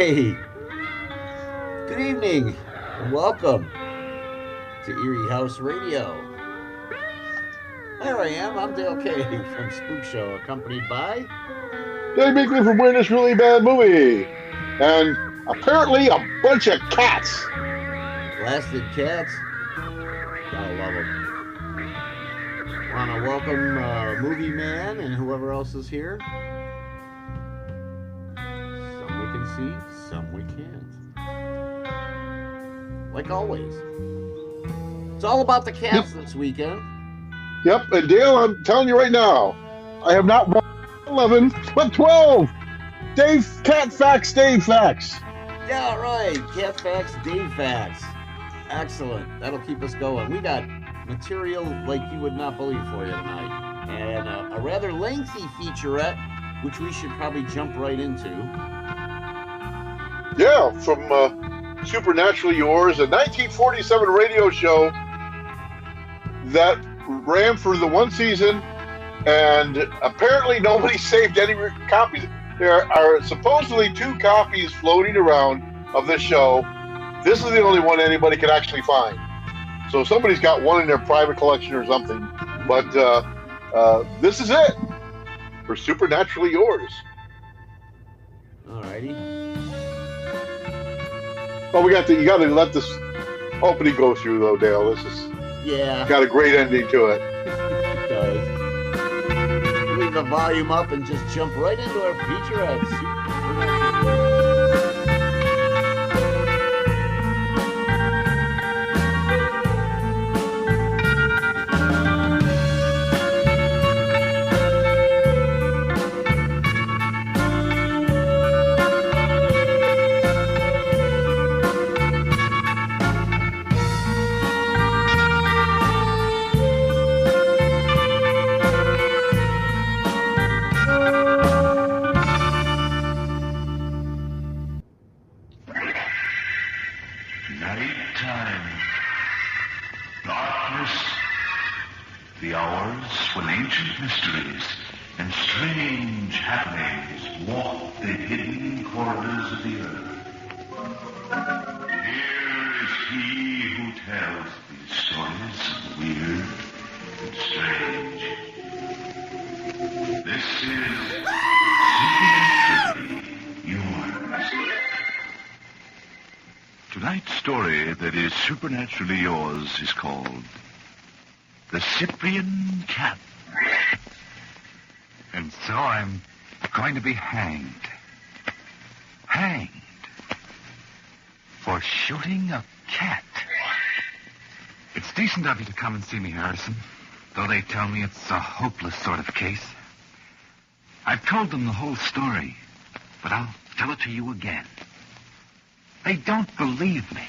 Hey, good evening, and welcome to Erie House Radio. There I am. I'm Dale K from Spook Show, accompanied by Dave Meekley from We're in This Really Bad Movie. And apparently a bunch of cats. Blasted Cats. Gotta love them. Want to welcome Movie Man and whoever else is here. Some we can see, some we can't. Like always. It's all about the Yep, cats this weekend. yep. And Dale, I'm telling you right now, I have not won 11, but 12. Cat Facts, Dave Facts. Yeah, right. Cat Facts, Dave Facts. Excellent. That'll keep us going. We got material like you would not believe for you tonight. And a rather lengthy featurette, which we should probably jump right into. Yeah, from Supernaturally Yours, a 1947 radio show that ran for the one season, and apparently nobody saved any copies. There are supposedly 2 copies floating around of this show. This is the only one anybody can actually find. So somebody's got one in their private collection or something. But this is it for Supernaturally Yours. Alrighty. Oh, you got to let this opening go through though, Dale. This is Yeah, got a great ending to it. it does. Leave the volume up and just jump right into our featurette. Nighttime, darkness, the hours when ancient mysteries and strange happenings walk the hidden corridors of the earth. Here is he who tells these stories, weird and strange. This is Supernaturally Yours. Tonight's story that is supernaturally yours is called The Cyprian Cat. And so I'm going to be hanged. Hanged for shooting a cat. It's decent of you to come and see me, Harrison, though they tell me it's a hopeless sort of case. I've told them the whole story, but I'll tell it to you again. They don't believe me.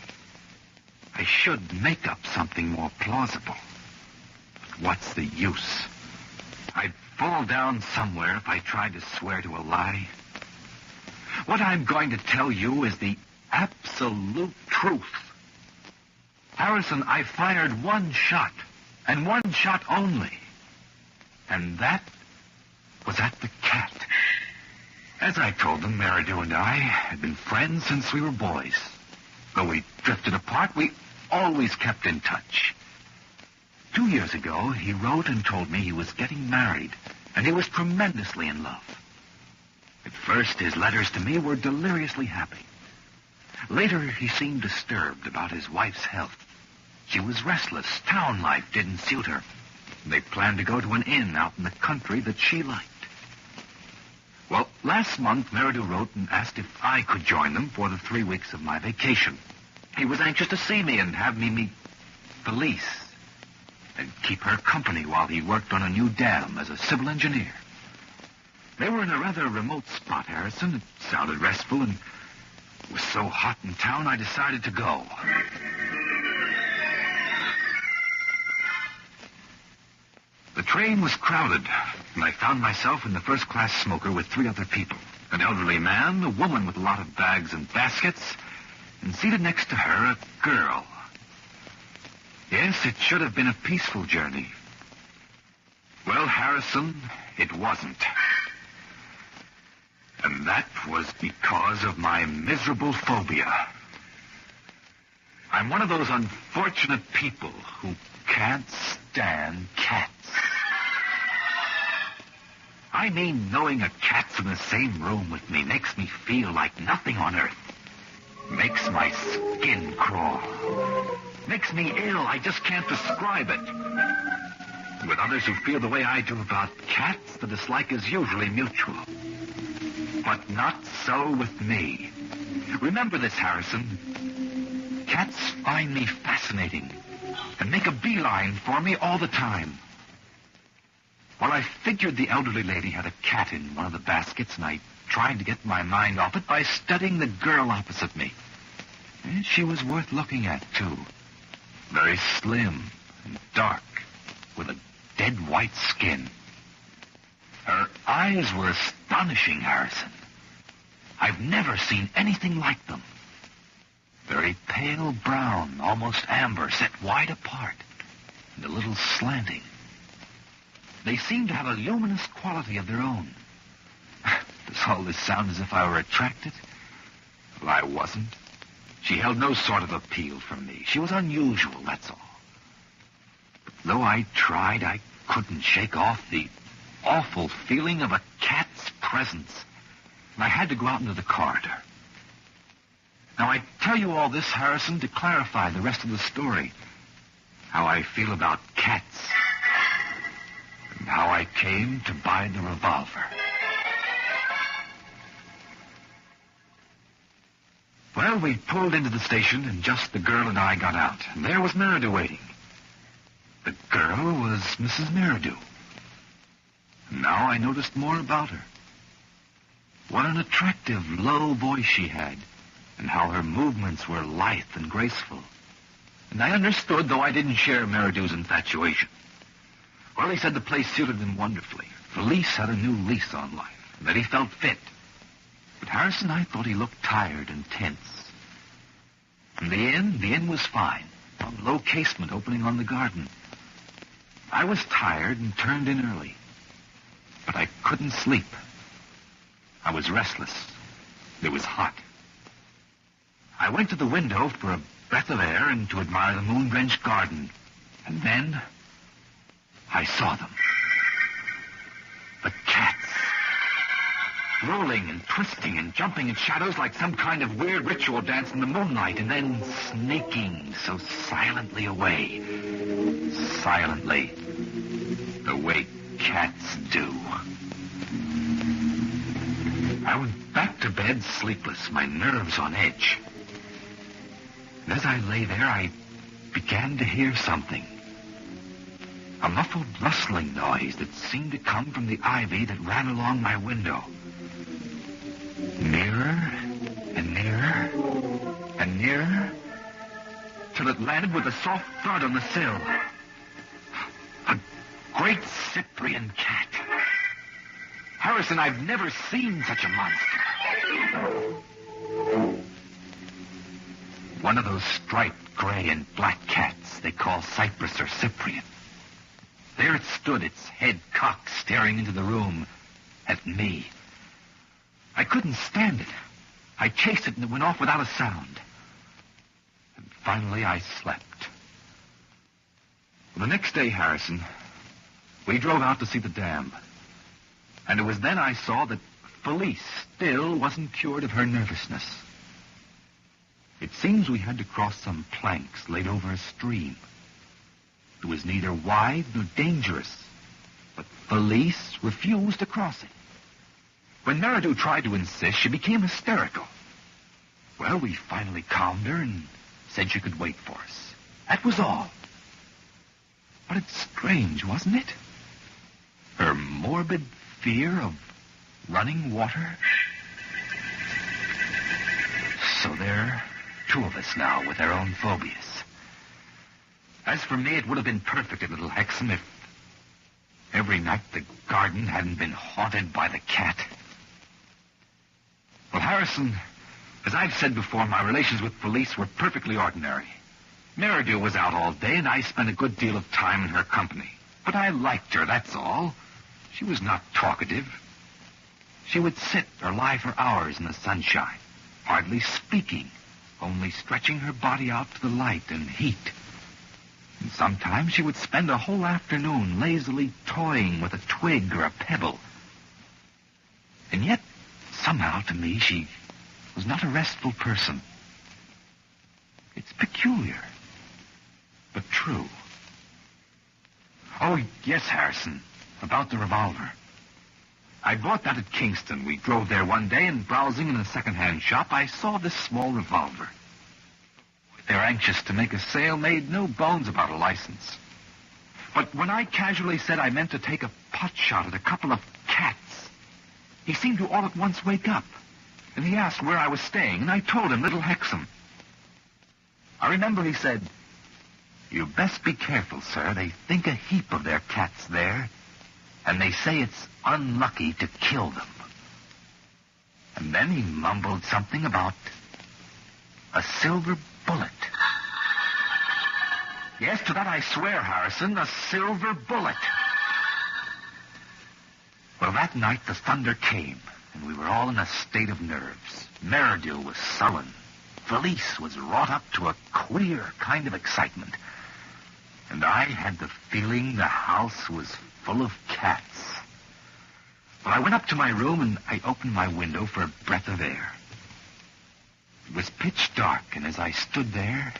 I should make up something more plausible. But what's the use? I'd fall down somewhere if I tried to swear to a lie. What I'm going to tell you is the absolute truth. Harrison, I fired one shot, and one shot only. And that was at the cat. As I told them, Meridew and I had been friends since we were boys. Though we drifted apart, we always kept in touch. 2 years ago, he wrote and told me he was getting married, and he was tremendously in love. At first, his letters to me were deliriously happy. Later, he seemed disturbed about his wife's health. She was restless. Town life didn't suit her. They planned to go to an inn out in the country that she liked. Well, last month, Meridew wrote and asked if I could join them for the 3 weeks of my vacation. He was anxious to see me and have me meet Felice and keep her company while he worked on a new dam as a civil engineer. They were in a rather remote spot, Harrison. It sounded restful, and it was so hot in town I decided to go. The train was crowded, and I found myself in the first-class smoker with 3 other people. An elderly man, a woman with a lot of bags and baskets, and seated next to her, a girl. Yes, it should have been a peaceful journey. Well, Harrison, it wasn't. And And that was because of my miserable phobia. I'm one of those unfortunate people who can't stand cats. I mean, knowing a cat's in the same room with me makes me feel like nothing on earth. Makes my skin crawl. Makes me ill. I just can't describe it. With others who feel the way I do about cats, the dislike is usually mutual. But not so with me. Remember this, Harrison. Cats find me fascinating and make a beeline for me all the time. Well, I figured the elderly lady had a cat in one of the baskets, and I tried to get my mind off it by studying the girl opposite me. And she was worth looking at, too. Very slim and dark, with a dead white skin. Her eyes were astonishing, Harrison. I've never seen anything like them. Very pale brown, almost amber, set wide apart, and a little slanting. They seem to have a luminous quality of their own. Does all this sound as if I were attracted? Well, I wasn't. She held no sort of appeal for me. She was unusual, that's all. But though I tried, I couldn't shake off the awful feeling of a cat's presence. And I had to go out into the corridor. Now, I tell you all this, Harrison, to clarify the rest of the story. How I feel about cats. And how I came to buy the revolver. Well, we pulled into the station, and just the girl and I got out. And there was Meridew waiting. The girl was Mrs. Meridew. And now I noticed more about her. What an attractive, low voice she had, and how her movements were lithe and graceful. And I understood, though I didn't share Meridew's infatuation. Well, he said the place suited him wonderfully. Felice had a new lease on life, and that he felt fit. But Harrison, I thought he looked tired and tense. And the inn was fine. A low casement opening on the garden. I was tired and turned in early. But I couldn't sleep. I was restless. It was hot. I went to the window for a breath of air and to admire the moon-drenched garden. And then I saw them. The cats. Rolling and twisting and jumping in shadows like some kind of weird ritual dance in the moonlight, and then sneaking so silently away. Silently. The way cats do. I went back to bed sleepless, my nerves on edge. And as I lay there, I began to hear something. A muffled rustling noise that seemed to come from the ivy that ran along my window. Nearer and nearer and nearer, till it landed with a soft thud on the sill. A great Cyprian cat. Harrison, I've never seen such a monster. One of those striped gray and black cats they call Cyprus or Cyprian. There it stood, its head cocked, staring into the room at me. I couldn't stand it. I chased it and it went off without a sound. And finally I slept. Well, the next day, Harrison, we drove out to see the dam. And it was then I saw that Felice still wasn't cured of her nervousness. It seems we had to cross some planks laid over a stream. It was neither wide nor dangerous, but Felice refused to cross it. When Meridew tried to insist, she became hysterical. Well, we finally calmed her and said she could wait for us. That was all. But it's strange, wasn't it? Her morbid fear of running water. So there are two of us now with our own phobias. As for me, it would have been perfect at Little Hexham if every night the garden hadn't been haunted by the cat. Well, Harrison, as I've said before, my relations with Felice were perfectly ordinary. Meridew was out all day, and I spent a good deal of time in her company. But I liked her, that's all. She was not talkative. She would sit or lie for hours in the sunshine, hardly speaking, only stretching her body out to the light and heat. And sometimes she would spend a whole afternoon lazily toying with a twig or a pebble. And yet, somehow, to me, she was not a restful person. It's peculiar, but true. Oh, yes, Harrison, about the revolver. I bought that at Kingston. We drove there one day, and browsing in a second-hand shop, I saw this small revolver. They're anxious to make a sale, made no bones about a license. But when I casually said I meant to take a pot shot at a couple of cats, he seemed to all at once wake up. And he asked where I was staying, and I told him, Little Hexham. I remember he said, "You best be careful, sir. They think a heap of their cats there, and they say it's unlucky to kill them." And then he mumbled something about a silver bullet. Yes, to that I swear, Harrison, a silver bullet. Well, that night the thunder came, and we were all in a state of nerves. Meridue was sullen. Felice was wrought up to a queer kind of excitement. And I had the feeling the house was full of cats. Well, I went up to my room and I opened my window for a breath of air. It was pitch dark, and as I stood there,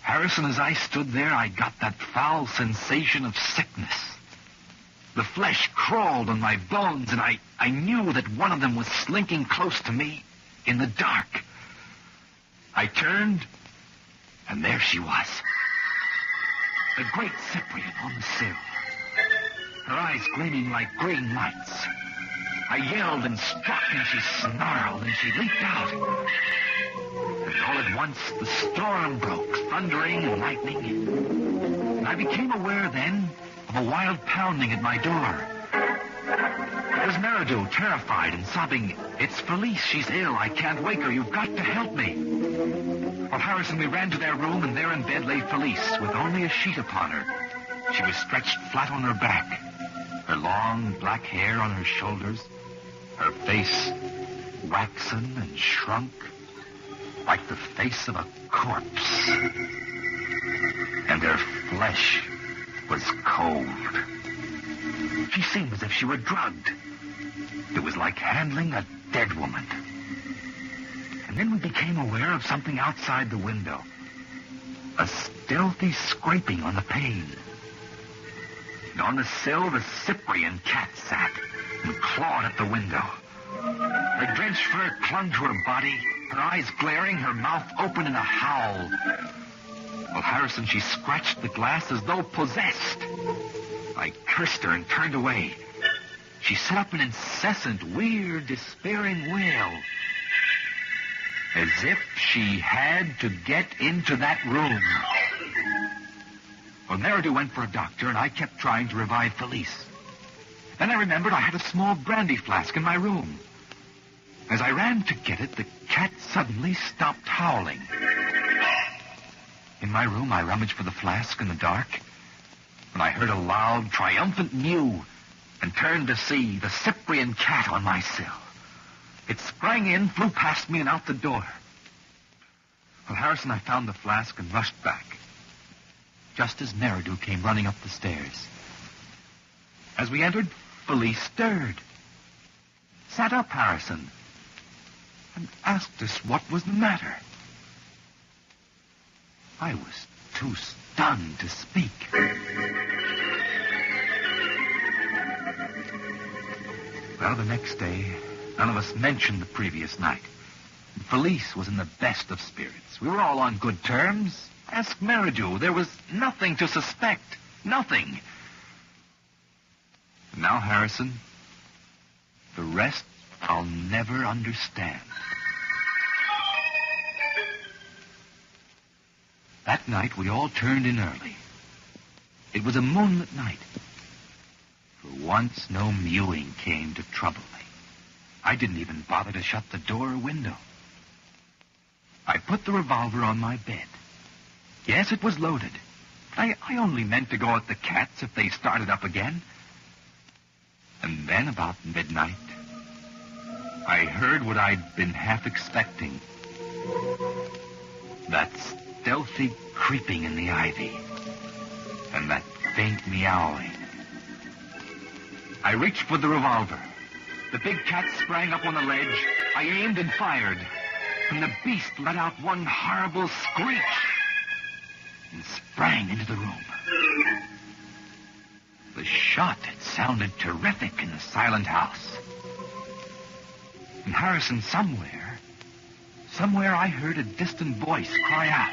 Harrison, as I stood there, I got that foul sensation of sickness. The flesh crawled on my bones, and I knew that one of them was slinking close to me in the dark. I turned, and there she was. The great Cyprian on the sill. Her eyes gleaming like green lights. I yelled and struck, and she snarled, and she leaped out. And all at once, the storm broke, thundering and lightning. And I became aware then of a wild pounding at my door. It was Meridue, terrified and sobbing, "It's Felice. She's ill. I can't wake her. You've got to help me." Well, Harrison, we ran to their room, and there in bed lay Felice, with only a sheet upon her. She was stretched flat on her back, her long black hair on her shoulders, her face waxen and shrunk, like the face of a corpse. And her flesh was cold. She seemed as if she were drugged. It was like handling a dead woman. And then we became aware of something outside the window. A stealthy scraping on the pane. And on the sill, the Cyprian cat sat and clawed at the window. Her drenched fur clung to her body, her eyes glaring, her mouth open in a howl. Well, Harrison, she scratched the glass as though possessed. I cursed her and turned away. She set up an incessant, weird, despairing wail. As if she had to get into that room. Well, Meridue went for a doctor, and I kept trying to revive Felice. Then I remembered I had a small brandy flask in my room. As I ran to get it, the cat suddenly stopped howling. In my room, I rummaged for the flask in the dark, and I heard a loud, triumphant mew, and turned to see the Cyprian cat on my sill. It sprang in, flew past me, and out the door. Well, Harrison, I found the flask and rushed back, just as Meridue came running up the stairs. As we entered, Felice stirred, sat up, Harrison, and asked us what was the matter. I was too stunned to speak. Well, the next day, none of us mentioned the previous night. Felice was in the best of spirits. We were all on good terms. Ask Meridue. There was nothing to suspect. Nothing. And now, Harrison, the rest I'll never understand. That night, we all turned in early. It was a moonlit night. For once, no mewing came to trouble me. I didn't even bother to shut the door or window. I put the revolver on my bed. Yes, it was loaded. I only meant to go at the cats if they started up again. And then, about midnight, I heard what I'd been half expecting. That stealthy creeping in the ivy. And that faint meowing. I reached for the revolver. The big cat sprang up on the ledge. I aimed and fired. And the beast let out one horrible screech and sprang into the room. The shot had sounded terrific in the silent house. And Harrison, somewhere I heard a distant voice cry out.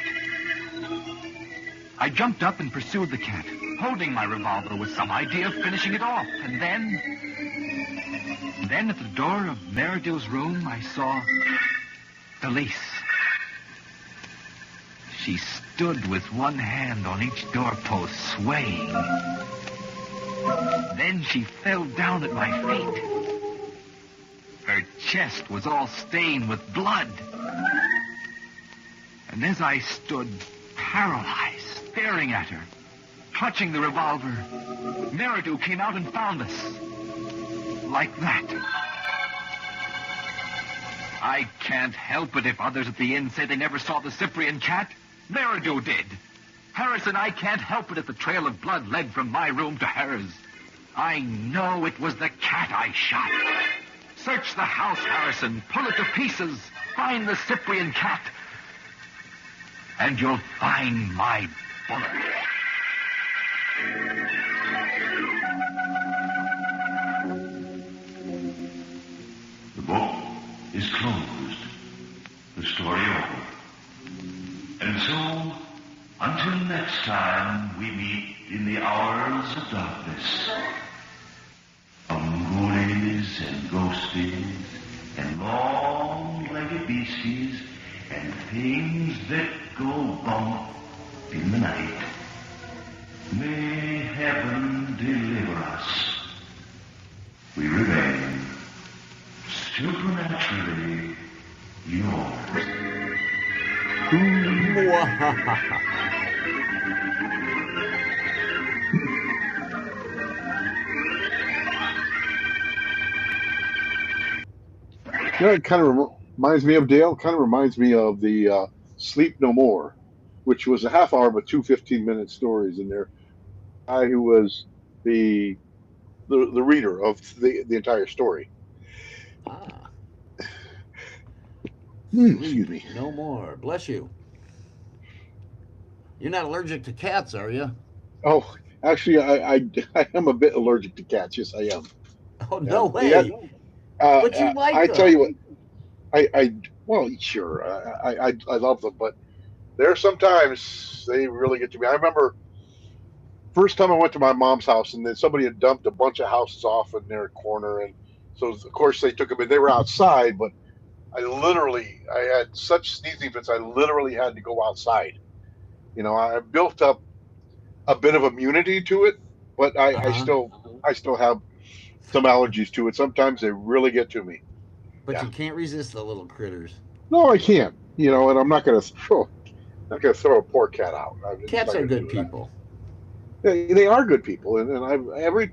I jumped up and pursued the cat, holding my revolver with some idea of finishing it off. And then at the door of Meridill's room, I saw Elise. She stood with one hand on each doorpost, swaying. Then she fell down at my feet. Her chest was all stained with blood. And as I stood paralyzed, staring at her, clutching the revolver, Meridew came out and found us. Like that. I can't help it if others at the inn say they never saw the Cyprian cat. Meridew did. Harrison, I can't help it if the trail of blood led from my room to hers. I know it was the cat I shot. Search the house, Harrison. Pull it to pieces. Find the Cyprian cat. And you'll find my bullet. The book is closed. The story over. And so, until next time we meet in the hours of darkness, ghoulies and ghosties and long-legged beasties and things that go bump in the night, may heaven deliver us. We remain supernaturally yours. You know, it kind of reminds me of Dale. Kind of reminds me of the Sleep No More, which was a half hour but two 15-minute stories in there. Guy who was the reader of the entire story. Excuse me. No more. Bless you. You're not allergic to cats, are you? Oh, actually, I am a bit allergic to cats. Yes, I am. Oh, no way. Yeah, But you like I them. tell you what, well, sure, I love them, but there are sometimes they really get to me. I remember first time I went to my mom's house, and then somebody had dumped a bunch of houses off in their corner, and so of course they took them in. They were outside, but I had such sneezing fits. I literally had to go outside. You know, I built up a bit of immunity to it, but I still have some allergies to it. Sometimes they really get to me. But you can't resist the little critters. No, I can't. You know, and I'm not going to throw a poor cat out. Cats are good people. They are good people, and every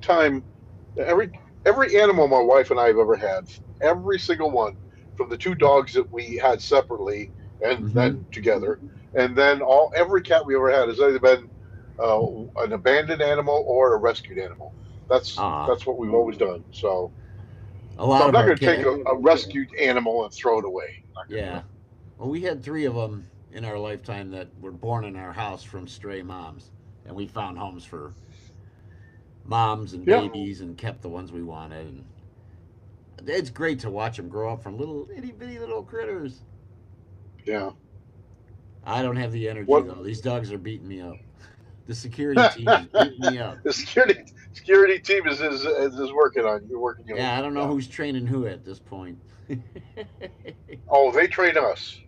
animal my wife and I have ever had, every single one, from the two dogs that we had separately and then together, and then every cat we ever had has either been an abandoned animal or a rescued animal. That's what we've always done. So I'm not going to take a rescued animal and throw it away. Yeah. Well, we had 3 of them in our lifetime that were born in our house from stray moms, and we found homes for moms and babies and kept the ones we wanted. And it's great to watch them grow up from little itty bitty little critters. Yeah. I don't have the energy though. These dogs are beating me up. The security team is beating me up. The security team is working on you. Yeah, I don't know who's training who at this point. Oh, they train us.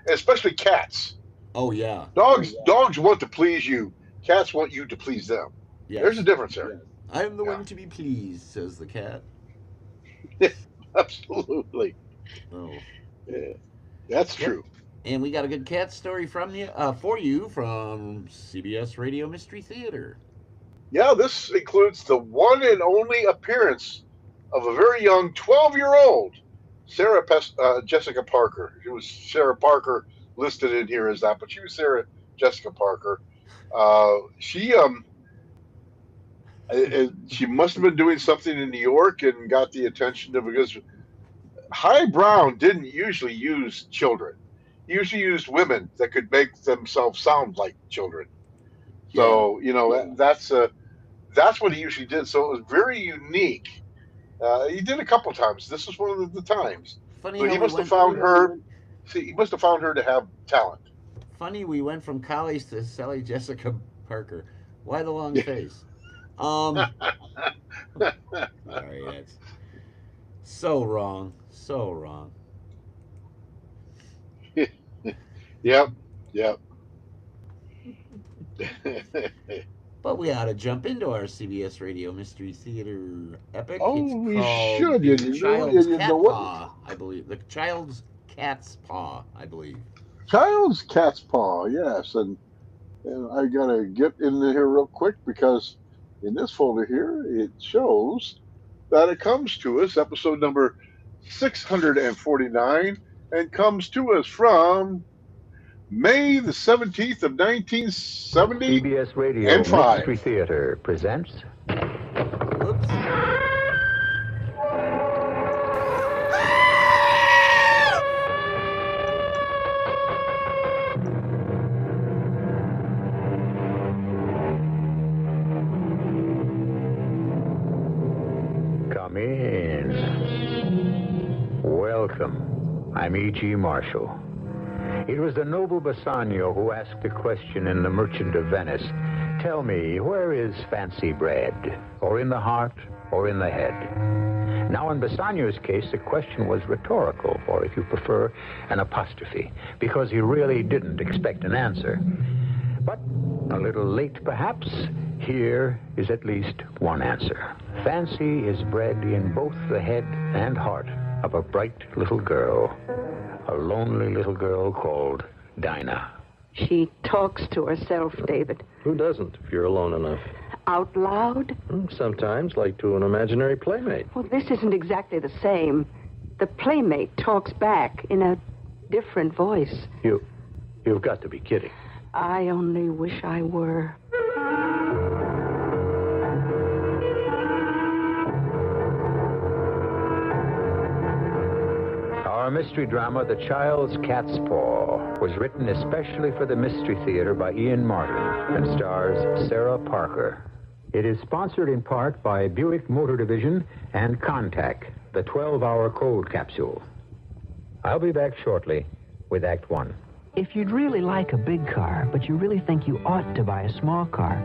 Especially cats. Oh yeah. Dogs want to please you. Cats want you to please them. Yes. There's a difference there. I am the one to be pleased, says the cat. Absolutely. Oh. Yeah, that's true. And we got a good cat story for you from CBS Radio Mystery Theater. Yeah, this includes the one and only appearance of a very young 12-year-old Jessica Parker. She was Sarah Parker listed in here as that, but she was Sarah Jessica Parker. She must have been doing something in New York and got the attention of, because High Brown didn't usually use children. He usually used women that could make themselves sound like children. So that's what he usually did. So it was very unique. He did a couple times. This was one of the times. Funny But how he must have found her. See, he must have found her to have talent. Funny, we went from Collies to Sally Jessica Parker. Why the long face? Sorry, that's so wrong. So wrong. Yep. But we ought to jump into our CBS Radio Mystery Theater epic. Oh, It's we called should. The Child's Cat Paw, I believe. The Child's Cat's Paw, I believe. Child's Cat's Paw, yes. And I got to get in here real quick, because in this folder here, it shows that it comes to us, episode number 649, and comes to us from May the 17th of 1970. CBS Radio and 5. Mystery Theater presents Whoops. Come in. Welcome. I'm E.G. Marshall. It was the noble Bassanio who asked the question in The Merchant of Venice. Tell me, where is fancy bred? Or in the heart, or in the head? Now, in Bassanio's case, the question was rhetorical, or if you prefer, an apostrophe, because he really didn't expect an answer. But, a little late perhaps, here is at least one answer. Fancy is bred in both the head and heart of a bright little girl. A lonely little girl called Dinah. She talks to herself, David. Who doesn't, if you're alone enough? Out loud? Sometimes, like to an imaginary playmate. Well, this isn't exactly the same. The playmate talks back in a different voice. You've got to be kidding. I only wish I were. Our mystery drama, The Child's Cat's Paw, was written especially for the Mystery Theater by Ian Martin and stars Sarah Parker. It is sponsored in part by Buick Motor Division and Contact, the 12-hour cold capsule. I'll be back shortly with Act One. If you'd really like a big car, but you really think you ought to buy a small car,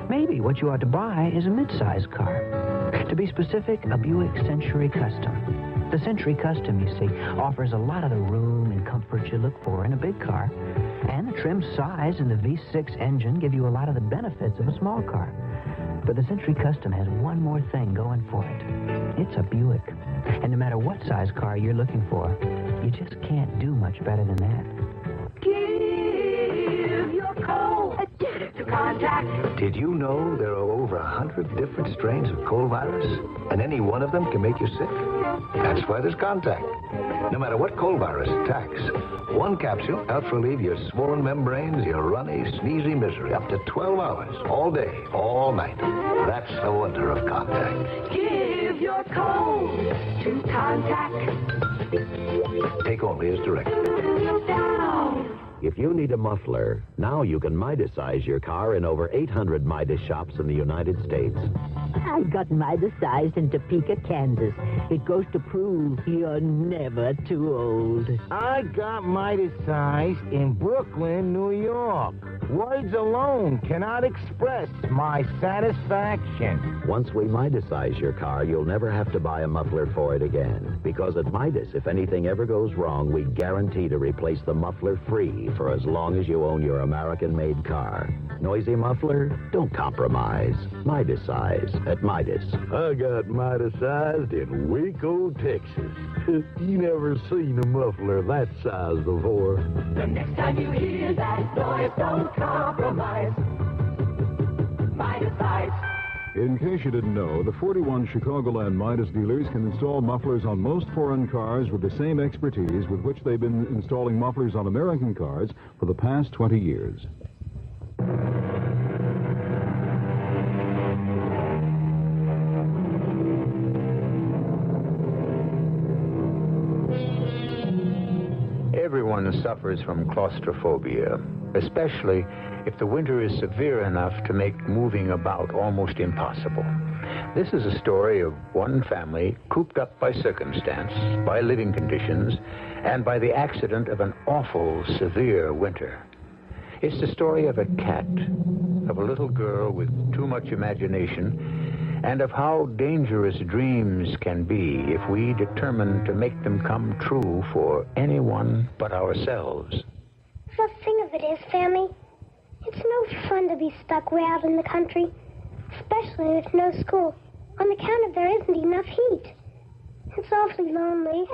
maybe what you ought to buy is a mid-size car. To be specific, a Buick Century Custom. The Century Custom, you see, offers a lot of the room and comfort you look for in a big car. And the trim size and the V6 engine give you a lot of the benefits of a small car. But the Century Custom has one more thing going for it. It's a Buick. And no matter what size car you're looking for, you just can't do much better than that. Give your cold to Contact. Did you know there are over 100 different strains of cold virus? And any one of them can make you sick? That's why there's Contact. No matter what cold virus attacks, one capsule helps relieve your swollen membranes, your runny, sneezy misery up to 12 hours, all day, all night. That's the wonder of Contact. Give your cold to Contact. Take only as directed. Down. If you need a muffler, now you can Midas-size your car in over 800 Midas shops in the United States. I got Midas-sized in Topeka, Kansas. It goes to prove you're never too old. I got Midas-sized in Brooklyn, New York. Words alone cannot express my satisfaction. Once we Midas-size your car, you'll never have to buy a muffler for it again. Because at Midas, if anything ever goes wrong, we guarantee to replace the muffler free for as long as you own your American-made car. Noisy muffler? Don't compromise. Midas-size at Midas. I got Midas-sized in Waco, Texas. You never seen a muffler that size before. The next time you hear that noise, don't compromise. Midas-size. In case you didn't know, the 41 Chicagoland Midas dealers can install mufflers on most foreign cars with the same expertise with which they've been installing mufflers on American cars for the past 20 years. Everyone suffers from claustrophobia, especially if the winter is severe enough to make moving about almost impossible. This is a story of one family cooped up by circumstance, by living conditions, and by the accident of an awful, severe winter. It's the story of a cat, of a little girl with too much imagination, and of how dangerous dreams can be if we determine to make them come true for anyone but ourselves. The thing of it is, Fammy, it's no fun to be stuck way out in the country, especially with no school, on account of there isn't enough heat. It's awfully lonely.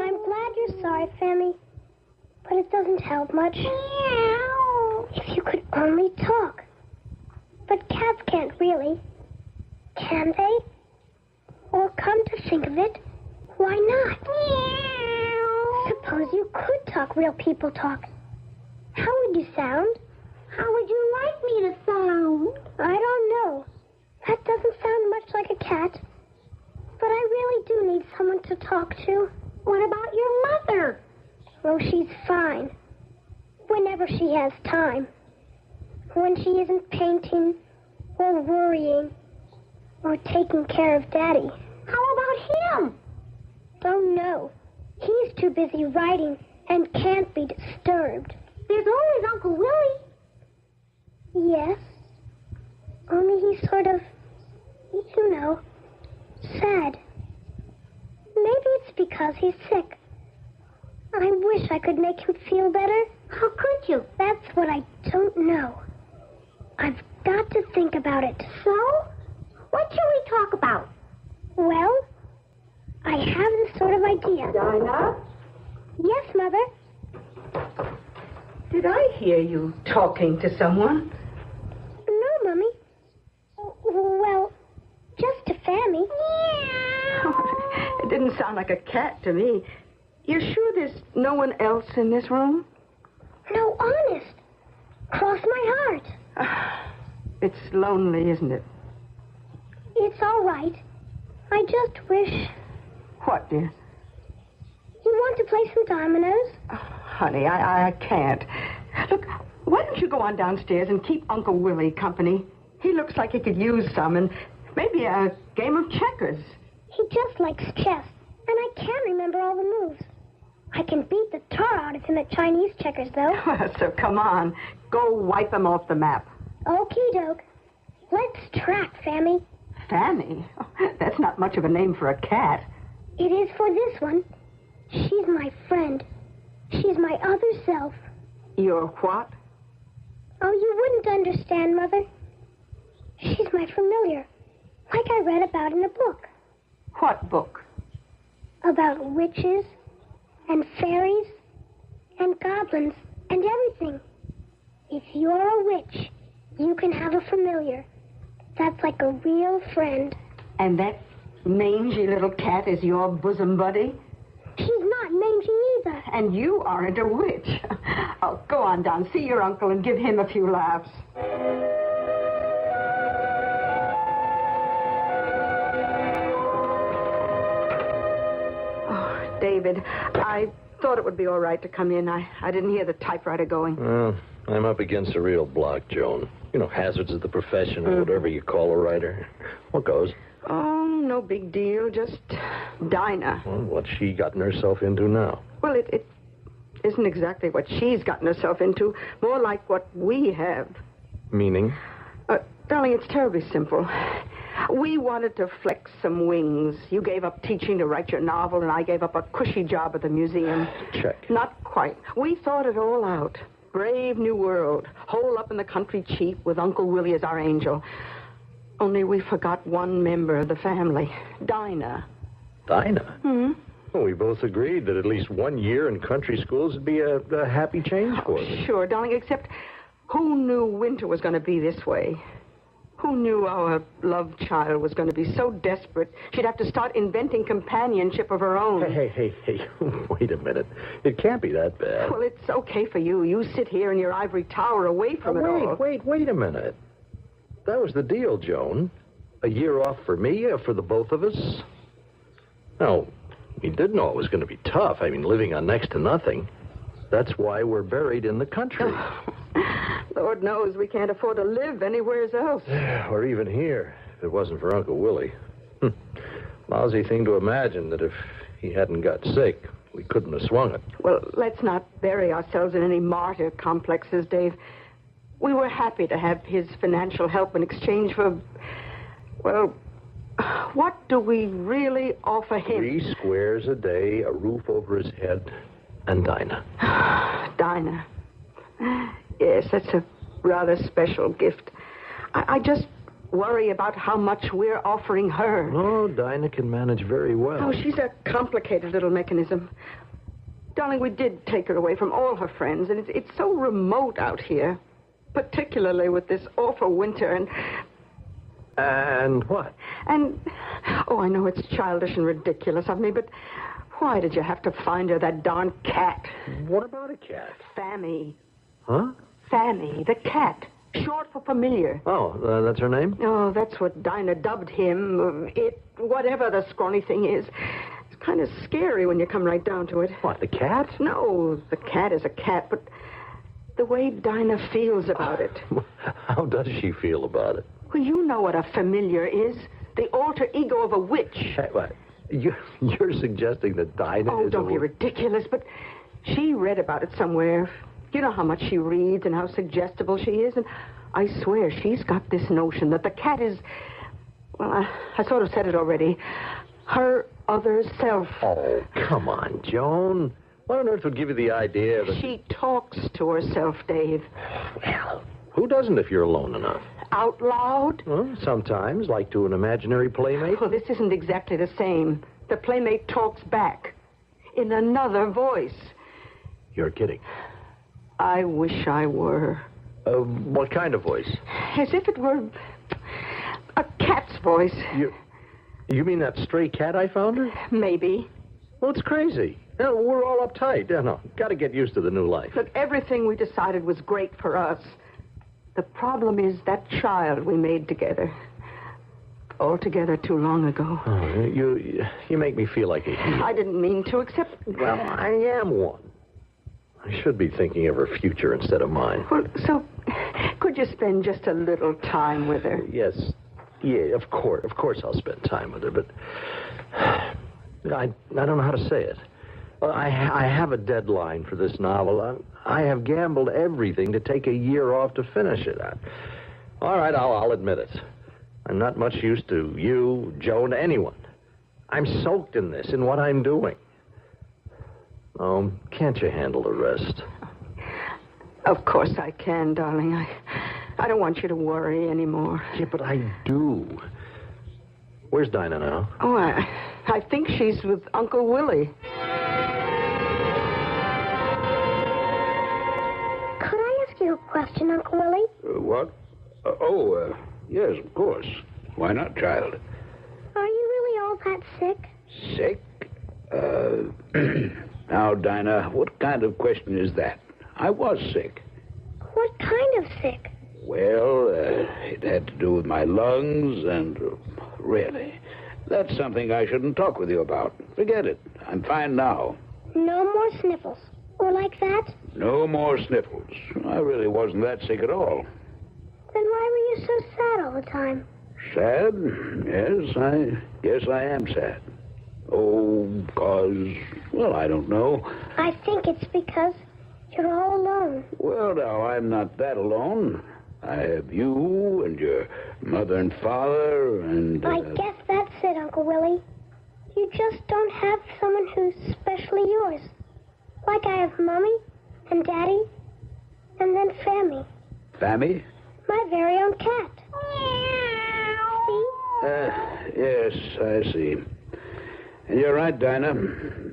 I'm glad you're sorry, Fammy, but it doesn't help much. If you could only talk. But cats can't really. Can they? Or come to think of it, why not? Suppose you could talk real people talk. How would you sound? How would you like me to sound? I don't know. That doesn't sound much like a cat. But I really do need someone to talk to. What about your mother? Oh, she's fine. Whenever she has time. When she isn't painting, or worrying, or taking care of Daddy. How about him? Don't know. He's too busy writing and can't be disturbed. There's always Uncle Willie. Yes. Only he's sort of, you know, sad. Maybe it's because he's sick. I wish I could make him feel better. How could you? That's what I don't know. I've got to think about it. So? What should we talk about? Well, I have this sort of idea. Dinah? Yes, Mother? Did I hear you talking to someone? No, Mummy. Well, just to Fammy. It didn't sound like a cat to me. You're sure there's no one else in this room? No, honest. Cross my heart. It's lonely, isn't it? It's all right. I just wish... What, dear? You want to play some dominoes? Oh, honey, I can't. Look, why don't you go on downstairs and keep Uncle Willie company? He looks like he could use some, and maybe a game of checkers. He just likes chess, and I can't remember all the moves. I can beat the tar out of him at Chinese checkers, though. So come on, go wipe him off the map. Okie doke. Let's track, Fammy. Fammy? Oh, that's not much of a name for a cat. It is for this one. She's my friend. She's my other self. Your what? Oh, you wouldn't understand, Mother. She's my familiar, like I read about in a book. What book? About witches and fairies and goblins and everything. If you're a witch, you can have a familiar. That's like a real friend. And that mangy little cat is your bosom buddy? She's not mangy either. And you aren't a witch. Oh, go on down, see your uncle and give him a few laughs. Oh, David, I thought it would be all right to come in. I didn't hear the typewriter going. Well, I'm up against a real block, Joan. You know, hazards of the profession or whatever you call a writer. What goes? Oh, no big deal. Just Dinah. Well, what's she gotten herself into now? Well, it isn't exactly what she's gotten herself into. More like what we have. Meaning? Darling, it's terribly simple. We wanted to flex some wings. You gave up teaching to write your novel, and I gave up a cushy job at the museum. Check. Not quite. We thought it all out. Brave new world. Hole up in the country cheap with Uncle Willie as our angel. Only we forgot one member of the family, Dinah. Dinah? Hmm? Well, we both agreed that at least 1 year in country schools would be a happy change for us. Sure, darling, except who knew winter was going to be this way? Who knew our love child was going to be so desperate she'd have to start inventing companionship of her own? Hey. Wait a minute. It can't be that bad. Well, it's okay for you. You sit here in your ivory tower away from it all. Wait a minute. That was the deal, Joan. A year off for me, for the both of us. No, we did know it was going to be tough. I mean, living on next to nothing. That's why we're buried in the country. Lord knows we can't afford to live anywhere else. Or even here, if it wasn't for Uncle Willie. Lousy thing to imagine that if he hadn't got sick, we couldn't have swung it. Well, let's not bury ourselves in any martyr complexes, Dave. We were happy to have his financial help in exchange for, well, what do we really offer him? 3 squares a day, a roof over his head, and Dinah. Dinah. Yes, that's a rather special gift. I just worry about how much we're offering her. Oh, Dinah can manage very well. Oh, she's a complicated little mechanism. Darling, we did take her away from all her friends, and it's so remote out here, particularly with this awful winter, And what? And, oh, I know it's childish and ridiculous of me, but why did you have to find her that darn cat? What about a cat? Fammy. Huh? Fammy, the cat. Short for familiar. Oh, that's her name? Oh, that's what Dinah dubbed him. It, whatever the scrawny thing is. It's kind of scary when you come right down to it. What, the cat? No, the cat is a cat, but the way Dinah feels about it. How does she feel about it? Well, you know what a familiar is. The alter ego of a witch. Hey, what? You're suggesting that Dinah Oh, is don't be ridiculous, but she read about it somewhere. You know how much she reads and how suggestible she is, and I swear she's got this notion that the cat is, well, I sort of said it already, her other self. Oh, come on, Joan. What on earth would give you the idea that... She talks to herself, Dave. Well, who doesn't if you're alone enough? Out loud? Well, sometimes, like to an imaginary playmate. Well, this isn't exactly the same. The playmate talks back in another voice. You're kidding. I wish I were. What kind of voice? As if it were a cat's voice. You mean that stray cat I found her? Maybe. Well, it's crazy. No, we're all uptight. No, got to get used to the new life. Look, everything we decided was great for us. The problem is that child we made together. All together too long ago. Oh, you make me feel like a hero. I didn't mean to, except... Well, I am one. I should be thinking of her future instead of mine. Well, so could you spend just a little time with her? Yes. Yeah, of course. Of course I'll spend time with her, but I don't know how to say it. Well, I have a deadline for this novel. I have gambled everything to take a year off to finish it. All right, I'll admit it. I'm not much use to you, Joan, anyone. I'm soaked in this, in what I'm doing. Oh, can't you handle the rest? Of course I can, darling. I don't want you to worry anymore. Yeah, but I do. Where's Dinah now? Oh, I think she's with Uncle Willie. Could I ask you a question, Uncle Willie? What? Yes, of course. Why not, child? Are you really all that sick? Sick? Now, Dinah, what kind of question is that? I was sick. What kind of sick? Well, it had to do with my lungs and... really, that's something I shouldn't talk with you about. Forget it. I'm fine now. No more sniffles. Or like that? No more sniffles. I really wasn't that sick at all. Then why were you so sad all the time? Sad? Yes, I guess I am sad. Oh, because, well, I don't know. I think it's because you're all alone. Well, now, I'm not that alone. I have you and your mother and father and... I guess that's it, Uncle Willie. You just don't have someone who's specially yours. Like I have Mommy and Daddy and then Fammy. Fammy? My very own cat. See? Yes, I see. And you're right, Dinah.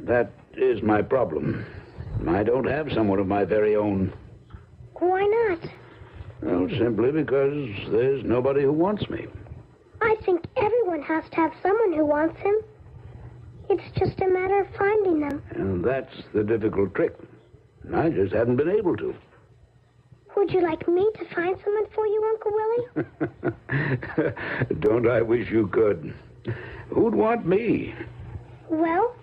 That is my problem. I don't have someone of my very own. Why not? Well, simply because there's nobody who wants me. I think everyone has to have someone who wants him. It's just a matter of finding them. And that's the difficult trick. I just haven't been able to. Would you like me to find someone for you, Uncle Willie? Don't I wish you could? Who'd want me? Well,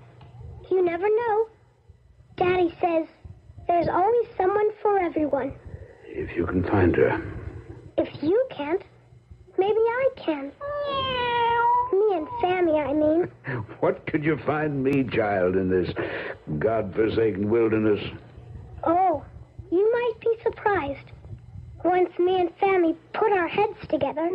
you never know. Daddy says there's always someone for everyone. If you can find her. If you can't, maybe I can. Me and Sammy, I mean. What could you find me, child, in this godforsaken wilderness? Oh, you might be surprised. Once me and Sammy put our heads together.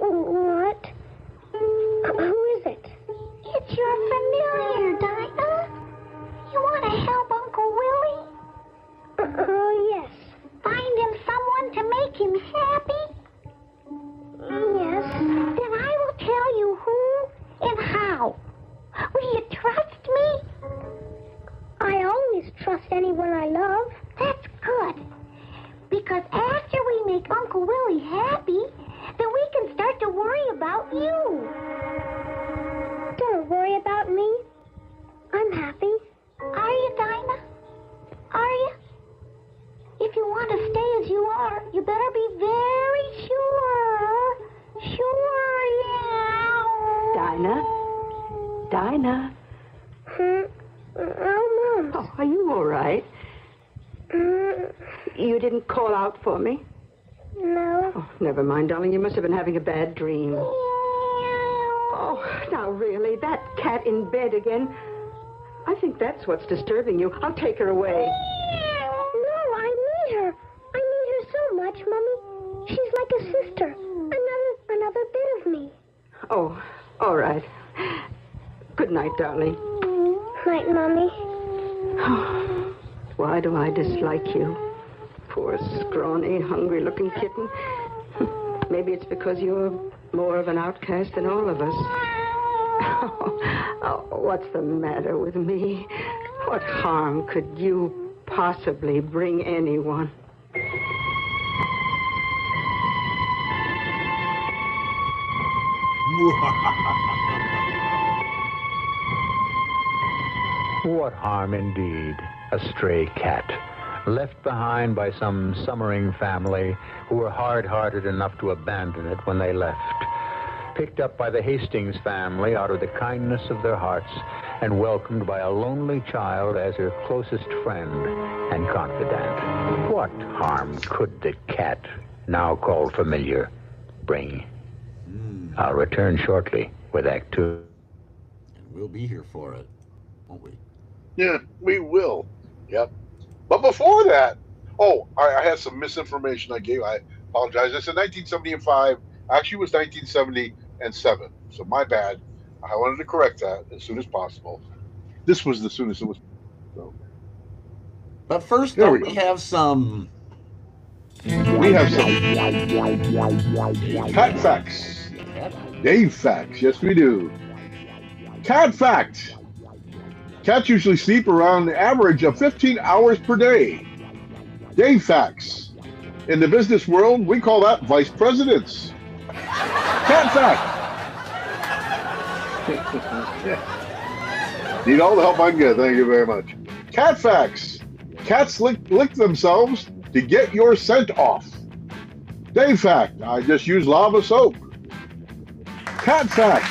What? Who is it? It's your familiar, Dinah. You want to help Uncle Willie? Oh, yes. Find him someone to make him happy? Yes. Then I will tell you who and how. Will you trust me? I always trust anyone I love. That's good. Because after we make Uncle Willie happy, then we can start to worry about you. Don't worry about me. I'm happy. Are you, Dinah? Are you? If you want to stay as you are, you better be very sure. Sure, yeah. Dinah? Oh, Mom. Oh, are you all right? You didn't call out for me? No. Oh, never mind, darling. You must have been having a bad dream. Oh, now really, that cat in bed again. I think that's what's disturbing you. I'll take her away. No, I need her. I need her so much, Mommy. She's like a sister. Another bit of me. Oh, all right. Good night, darling. Night, Mommy. Why do I dislike you? Poor, scrawny, hungry-looking kitten. Maybe it's because you're more of an outcast than all of us. Oh, what's the matter with me? What harm could you possibly bring anyone? What harm indeed? A stray cat, left behind by some summering family who were hard-hearted enough to abandon it when they left. Picked up by the Hastings family out of the kindness of their hearts and welcomed by a lonely child as her closest friend and confidant. What harm could the cat, now called familiar, bring? I'll return shortly with Act 2. And we'll be here for it, won't we? Yeah, we will. Yep. But before that, I had some misinformation I gave. I apologize. I said 1975. Actually, it was 1977. So my bad. I wanted to correct that as soon as possible. This was the soonest it was. So. But first, we have some. We have some cat facts. Dave facts. Yes, we do. Cat fact. Cats usually sleep around the average of 15 hours per day. Dave facts. In the business world, we call that vice presidents. Cat fact. Need all the help I can get. Thank you very much. Cat facts. Cats lick themselves to get your scent off. Dave fact. I just use lava soap. Cat fact.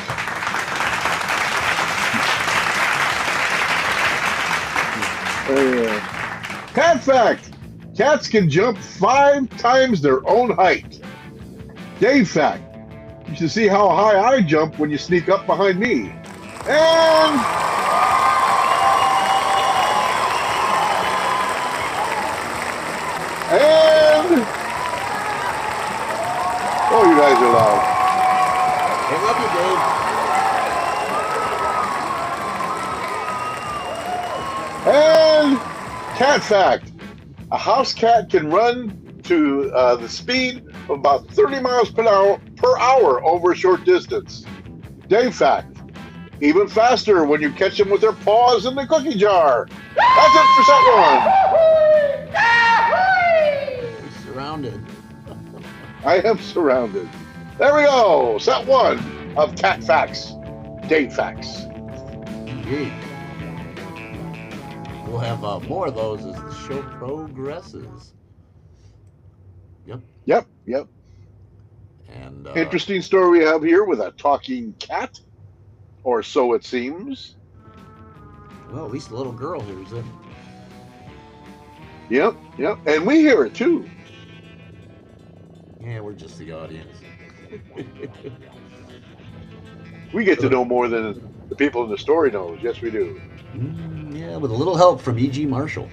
Cat fact. Cats can jump 5 times their own height. Dave fact. You should see how high I jump when you sneak up behind me. And oh, you guys are loud. I love you, Dave. And cat fact. A house cat can run to the speed of about 30 miles per per hour over a short distance. Dave fact. Even faster when you catch them with their paws in the cookie jar. That's it for set one. We're surrounded. I am surrounded. There we go. Set one of Cat Facts, Dave Facts. Indeed. We'll have more of those as the show progresses. Yep. And interesting story we have here with a talking cat, or so it seems. Well, at least the little girl hears it. Yep. And we hear it too. Yeah, we're just the audience. We get to know more than the people in the story knows. Yes, we do. Yeah, with a little help from E.G. Marshall.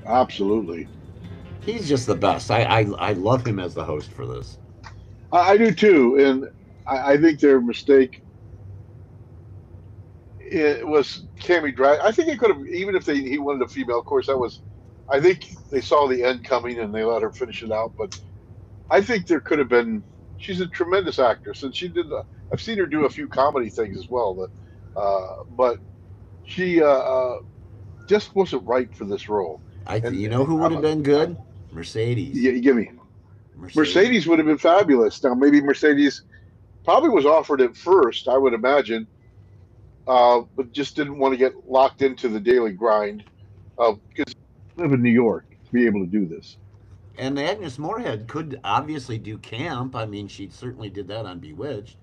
Absolutely. He's just the best. I love him as the host for this. I do too, and I think their mistake it was Cammy Drag. I think it could have, even if he wanted a female. Of course, that was. I think they saw the end coming and they let her finish it out. But I think there could have been. She's a tremendous actress, and she did. I've seen her do a few comedy things as well. But she just wasn't right for this role. You know who would have been good? Mercedes. Yeah, give me. Mercedes would have been fabulous. Now, maybe Mercedes probably was offered at first, I would imagine, but just didn't want to get locked into the daily grind because I live in New York to be able to do this. And Agnes Moorehead could obviously do camp. I mean, she certainly did that on Bewitched.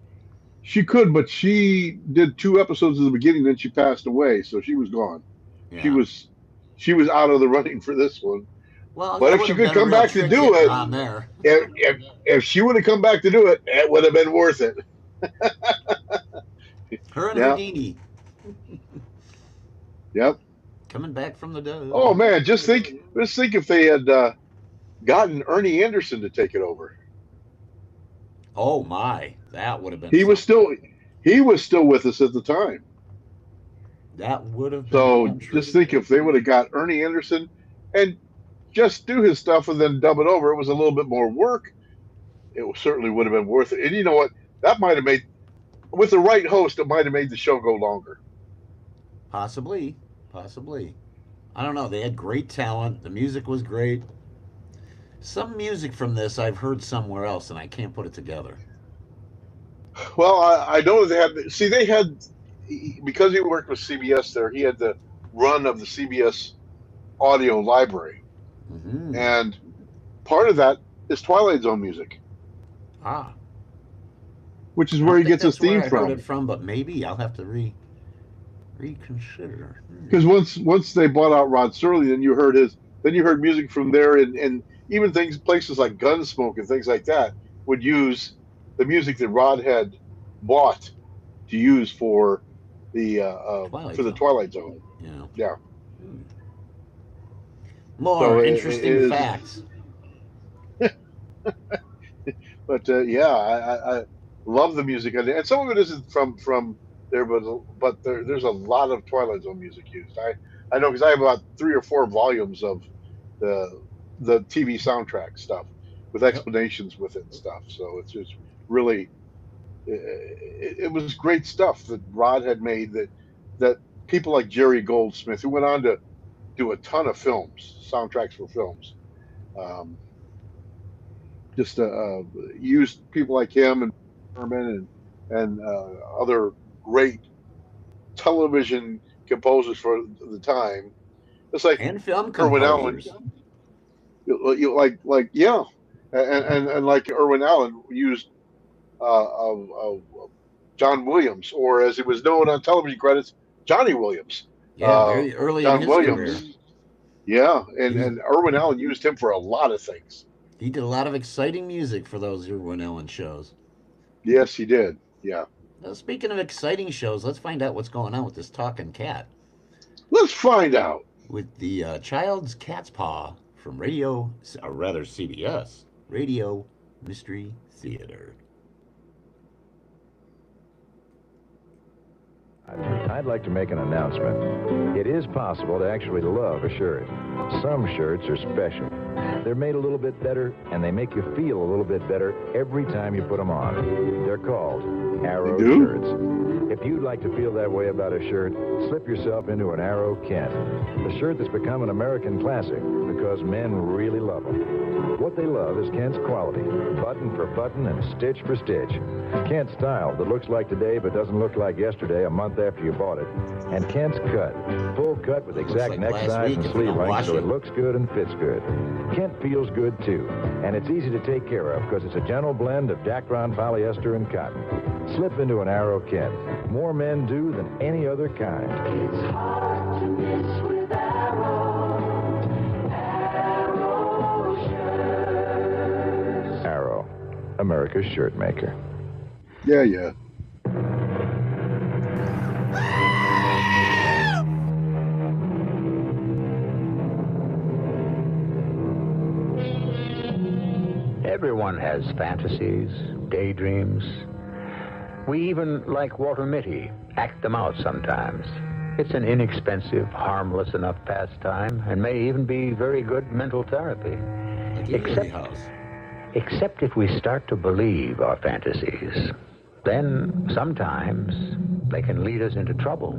She could, but she did 2 episodes at the beginning, then she passed away, so she was gone. Yeah. She was out of the running for this one. Well, but if she could come back to do it, on there. If she would have come back to do it, it would have been worth it. Her and Houdini. Yep. Coming back from the dead. Oh man, just think if they had gotten Ernie Anderson to take it over. Oh my, that would have been. He was still with us at the time. That would have been. So just think if they would have got Ernie Anderson and just do his stuff and then dub it over. It was a little bit more work. It certainly would have been worth it. And you know what? That might have made, with the right host, it might have made the show go longer. Possibly. I don't know. They had great talent. The music was great. Some music from this I've heard somewhere else, and I can't put it together. Well, I know they had, because he worked with CBS there, he had the run of the CBS audio library. Mm-hmm. And part of that is Twilight Zone music. Which is where he gets his theme from. I heard it from, but maybe I'll have to reconsider. Because once they bought out Rod Serling, then you heard music from there, and even places like Gunsmoke and things like that would use the music that Rod had bought to use for the Twilight Zone. Yeah. More interesting facts. But I love the music, and some of it isn't from there, but there's a lot of Twilight Zone music used. I know because I have about 3 or 4 volumes of the TV soundtrack stuff with explanations with it and stuff. So it's just really it was great stuff that Rod had made that people like Jerry Goldsmith, who went on to do a ton of soundtracks for films, used people like him and Herman and other great television composers for the time. It's like and film Irwin Allen, and like Irwin Allen used John Williams, or as he was known on television credits, Johnny Williams. Yeah, very early John in his Williams. career. Yeah, and Irwin Allen used him for a lot of things. He did a lot of exciting music for those Irwin Allen shows. Yes, he did. Yeah. Now, speaking of exciting shows, let's find out what's going on with this talking cat. Let's find out. With the Child's Cat's Paw from CBS, Radio Mystery Theater. I'd like to make an announcement. It is possible to actually love a shirt. Some shirts are special. They're made a little bit better, and they make you feel a little bit better every time you put them on. They're called Arrow shirts. If you'd like to feel that way about a shirt, slip yourself into an Arrow Kent. The shirt that's become an American classic because men really love them. What they love is Kent's quality, button for button and stitch for stitch. Kent's style that looks like today but doesn't look like yesterday a month after you bought it. And Kent's cut, full cut with exact neck size and sleeve length so it looks good and fits good. Kent feels good too, and it's easy to take care of because it's a gentle blend of Dacron polyester and cotton. Slip into an Arrow Kent. More men do than any other kind. It's hard to miss with Arrow. Arrow shirts. Arrow, America's shirt maker. Yeah. Everyone has fantasies, daydreams. We even, like Walter Mitty, act them out sometimes. It's an inexpensive, harmless enough pastime and may even be very good mental therapy. Except if we start to believe our fantasies. Then, sometimes, they can lead us into trouble.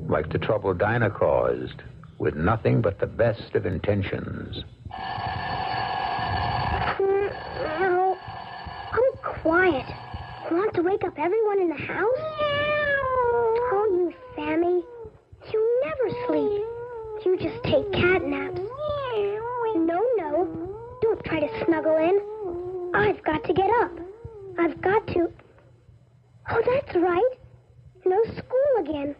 Like the trouble Dinah caused, with nothing but the best of intentions. Quiet. Want to wake up everyone in the house? Oh, you Sammy. You never sleep. You just take cat naps. No. Don't try to snuggle in. I've got to get up. I've got to... Oh, that's right. No school again.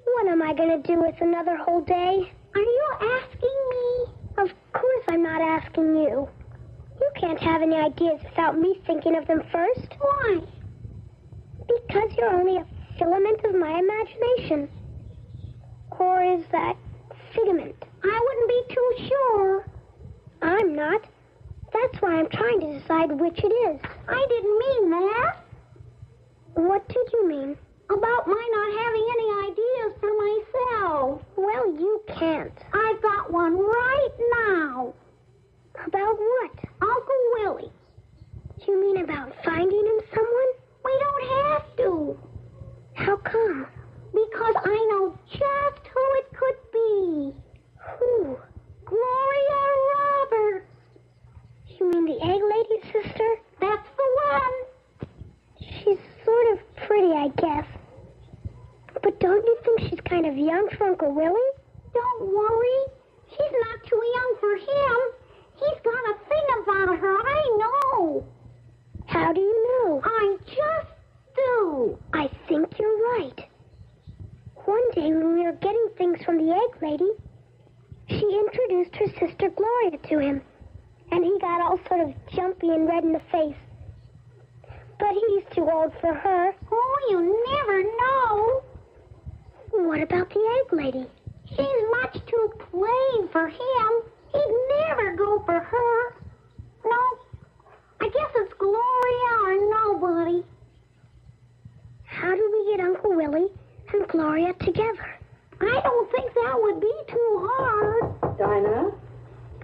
What am I going to do with another whole day? Are you asking me? Of course I'm not asking you. You can't have any ideas without me thinking of them first. Why? Because you're only a filament of my imagination. Or is that figment? I wouldn't be too sure. I'm not. That's why I'm trying to decide which it is. I didn't mean that. What did you mean? About my not having any ideas for myself. Well, you can't. I've got one right now. About what? Uncle Willie. You mean about finding him someone? We don't have to. How come? Because I know just who it could be. Who? Gloria Roberts. You mean the egg lady's sister? That's the one. She's sort of pretty, I guess. But don't you think she's kind of young for Uncle Willie? Don't worry. She's not too young for him. He's got a thing about her, I know. How do you know? I just do. I think you're right. One day when we were getting things from the egg lady, she introduced her sister Gloria to him, and he got all sort of jumpy and red in the face. But he's too old for her. Oh, you never know. What about the egg lady? She's much too plain for him. He'd never go for her. No, I guess it's Gloria or nobody. How do we get Uncle Willie and Gloria together? I don't think that would be too hard. Dinah?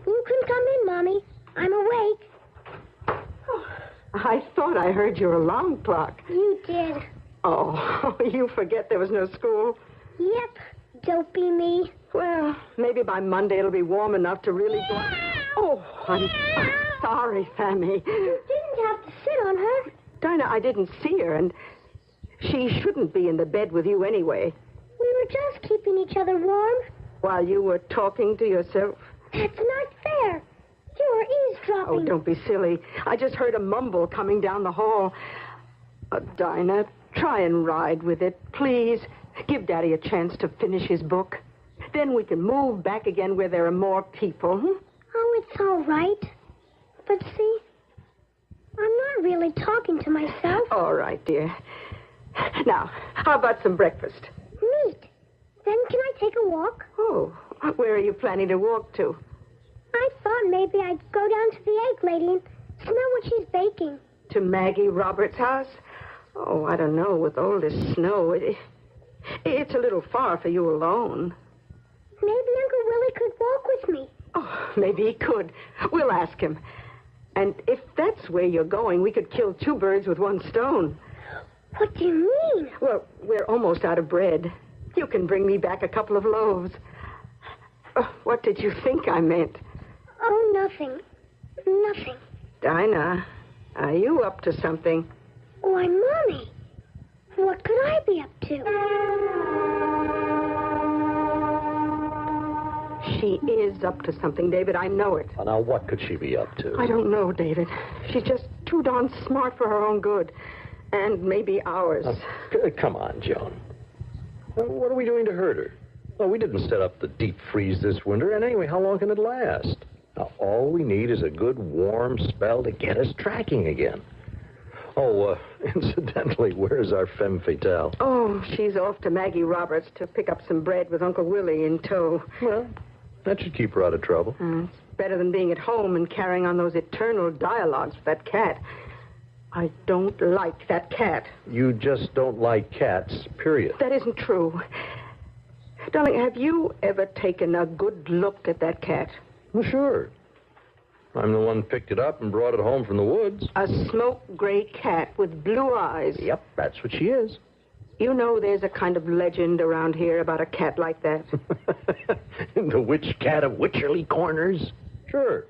You can come in, Mommy. I'm awake. I thought I heard your alarm clock. You did. Oh, you forget there was no school? Yep, dopey me. Well, maybe by Monday it'll be warm enough to really go... Oh, I'm sorry, Sammy. You didn't have to sit on her. Dinah, I didn't see her, and she shouldn't be in the bed with you anyway. We were just keeping each other warm. While you were talking to yourself? That's not fair. You were eavesdropping. Oh, don't be silly. I just heard a mumble coming down the hall. Dinah, try and ride with it, please. Give Daddy a chance to finish his book. Then we can move back again where there are more people. Oh, it's all right. But see, I'm not really talking to myself. All right, dear. Now, how about some breakfast? Neat. Then can I take a walk? Oh, where are you planning to walk to? I thought maybe I'd go down to the egg lady and smell what she's baking. To Maggie Roberts' house? Oh, I don't know. With all this snow, it's a little far for you alone. Maybe Uncle Willie could walk with me. Oh, maybe he could. We'll ask him. And if that's where you're going, we could kill 2 birds with 1 stone. What do you mean? Well, we're almost out of bread. You can bring me back a couple of loaves. What did you think I meant? Oh, nothing. Nothing. Dinah, are you up to something? Why, Mommy, what could I be up to? She is up to something, David. I know it. Well, now, what could she be up to? I don't know, David. She's just too darn smart for her own good. And maybe ours. Come on, Joan. What are we doing to hurt her? Well, we didn't set up the deep freeze this winter, and anyway, how long can it last? Now, all we need is a good warm spell to get us tracking again. Oh, incidentally, where's our femme fatale? Oh, she's off to Maggie Roberts to pick up some bread with Uncle Willie in tow. Well, that should keep her out of trouble. It's better than being at home and carrying on those eternal dialogues with that cat. I don't like that cat. You just don't like cats, period. That isn't true. Darling, have you ever taken a good look at that cat? Well, sure. I'm the one picked it up and brought it home from the woods. A smoke gray cat with blue eyes. Yep, that's what she is. You know there's a kind of legend around here about a cat like that. The witch cat of Witcherly Corners? Sure.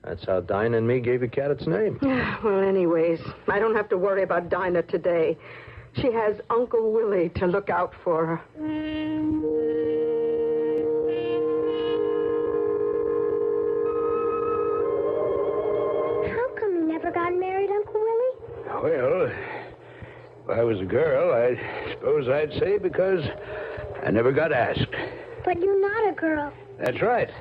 That's how Dinah and me gave the cat its name. Well, anyways, I don't have to worry about Dinah today. She has Uncle Willie to look out for her. How come you never got married, Uncle Willie? Well, if I was a girl, I suppose I'd say because I never got asked. But you're not a girl. That's right.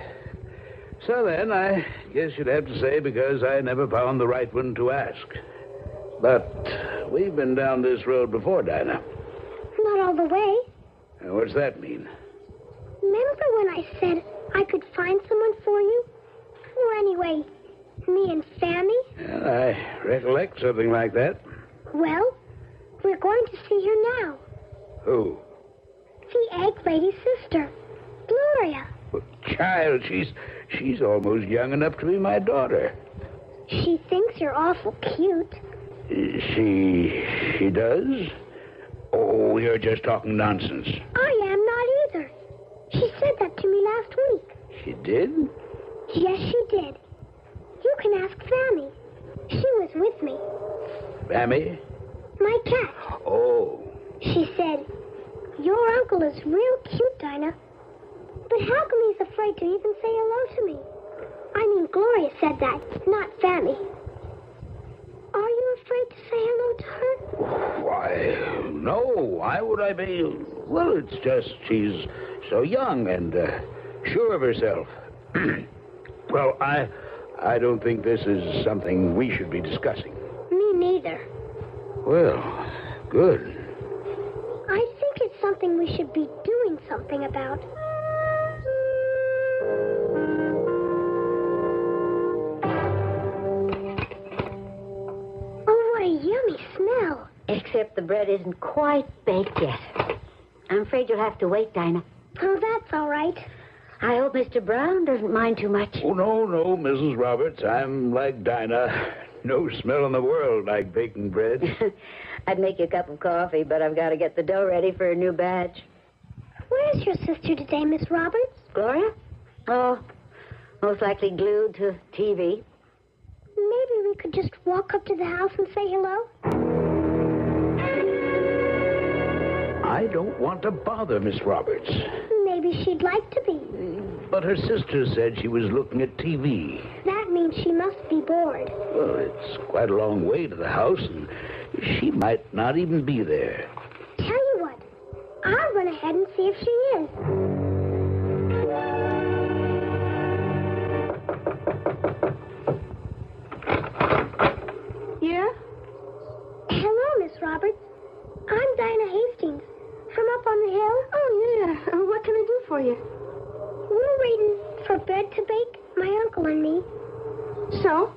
So then, I guess you'd have to say because I never found the right one to ask. But we've been down this road before, Dinah. Not all the way. What's that mean? Remember when I said I could find someone for you? Or anyway, me and Sammy? Well, I recollect something like that. Well, we're going to see her now. Who? The Egg Lady's sister, Gloria. Well, child, she's almost young enough to be my daughter. She thinks you're awful cute. She does? Oh, you're just talking nonsense. I am not either. She said that to me last week. She did? Yes, she did. You can ask Sammy. She was with me. Sammy? My cat. Oh. She said, your uncle is real cute, Dinah. But how come he's afraid to even say hello to me? I mean, Gloria said that, not Sammy. Are you afraid to say hello to her? Why, no. Why would I be? Well, it's just she's so young and sure of herself. Well, I don't think this is something we should be discussing. Me neither. Well, good. I think it's something we should be doing something about. Yummy smell. Except the bread isn't quite baked yet. I'm afraid you'll have to wait, Dinah. Oh, that's all right. I hope Mr. Brown doesn't mind too much. Oh, no, Mrs. Roberts. I'm like Dinah. No smell in the world like baking bread. I'd make you a cup of coffee, but I've got to get the dough ready for a new batch. Where's your sister today, Miss Roberts? Gloria? Oh, most likely glued to TV. Maybe we could just walk up to the house and say hello? I don't want to bother Miss Roberts. Maybe she'd like to be. But her sister said she was looking at TV. That means she must be bored. Well, it's quite a long way to the house, and she might not even be there. Tell you what, I'll run ahead and see if she is. Yeah? Hello, Miss Roberts. I'm Dinah Hastings. From up on the hill. Oh, yeah. What can I do for you? We're waiting for bread to bake, my uncle and me. So?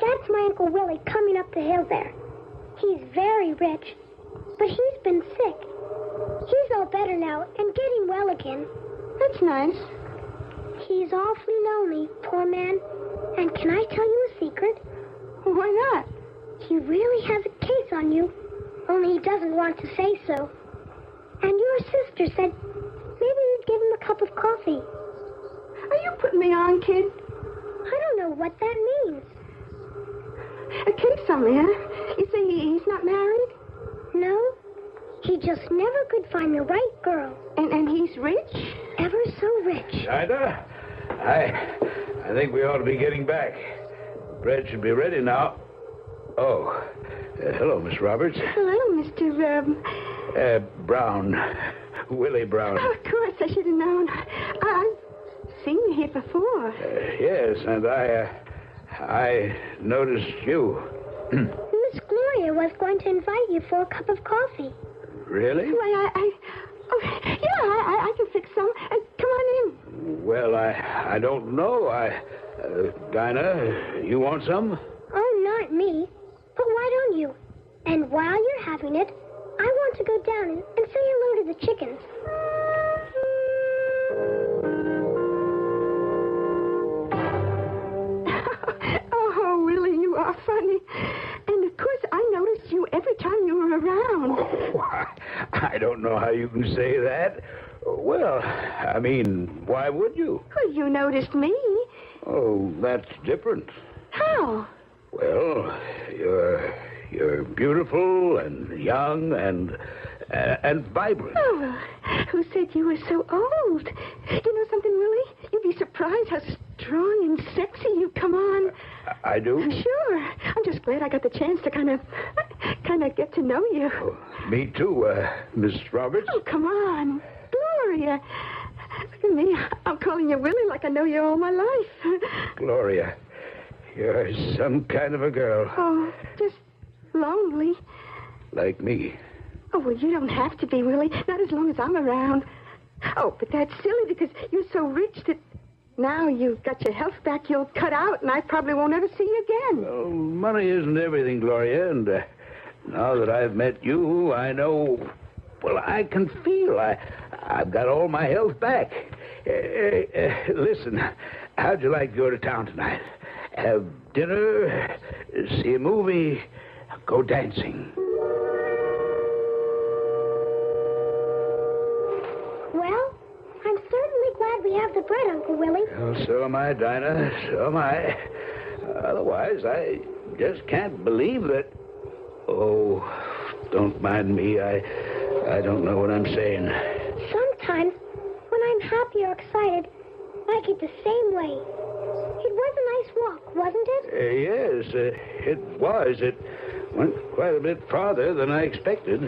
That's my Uncle Willie coming up the hill there. He's very rich, but he's been sick. He's all better now and getting well again. That's nice. He He's awfully lonely, poor man. And can I tell you a secret? Why not? He really has a case on you, only he doesn't want to say so. And your sister said maybe you'd give him a cup of coffee. Are you putting me on, kid? I don't know what that means. A case on me, huh? You say he's not married? No. He just never could find the right girl. And he's rich? Ever so rich. Ida, I think we ought to be getting back. Bread should be ready now. Oh, hello, Miss Roberts. Hello, Mr. Brown. Willie Brown. Oh, of course, I should have known. I've seen you here before. Yes, and I noticed you. Miss Gloria was going to invite you for a cup of coffee. Really? Why, I can fix some. Come on in. Well, I don't know. Dinah, you want some? Oh, not me. But why don't you? And while you're having it, I want to go down and say hello to the chickens. Oh, Willie, you are funny. And of course, I noticed you every time you were around. Oh, I don't know how you can say that. Well, I mean, why would you? Well, you noticed me. Oh, that's different. How? Well, you're beautiful and young and vibrant. Oh, who said you were so old? You know something, Willie? You'd be surprised how strong and sexy you come on. I do? Sure. I'm just glad I got the chance to kind of get to know you. Oh, me too, Miss Roberts. Oh, come on. Gloria. Look at me. I'm calling you Willie like I know you all my life. Gloria, you're some kind of a girl. Oh, just lonely. Like me. Oh, well, you don't have to be, Willie. Not as long as I'm around. Oh, but that's silly because you're so rich that now you've got your health back, you'll cut out, and I probably won't ever see you again. Well, money isn't everything, Gloria, and now that I've met you, I know... Well, I can feel I've got all my health back. Listen, how'd you like to go to town tonight? Have dinner, see a movie, go dancing. Well, I'm certainly glad we have the bread, Uncle Willie. Well, so am I, Dinah. So am I. Otherwise, I just can't believe that... Oh, don't mind me. I don't know what I'm saying. Sometimes, when I'm happy or excited, I get the same way. It was a nice walk, wasn't it? Yes, it was. It went quite a bit farther than I expected.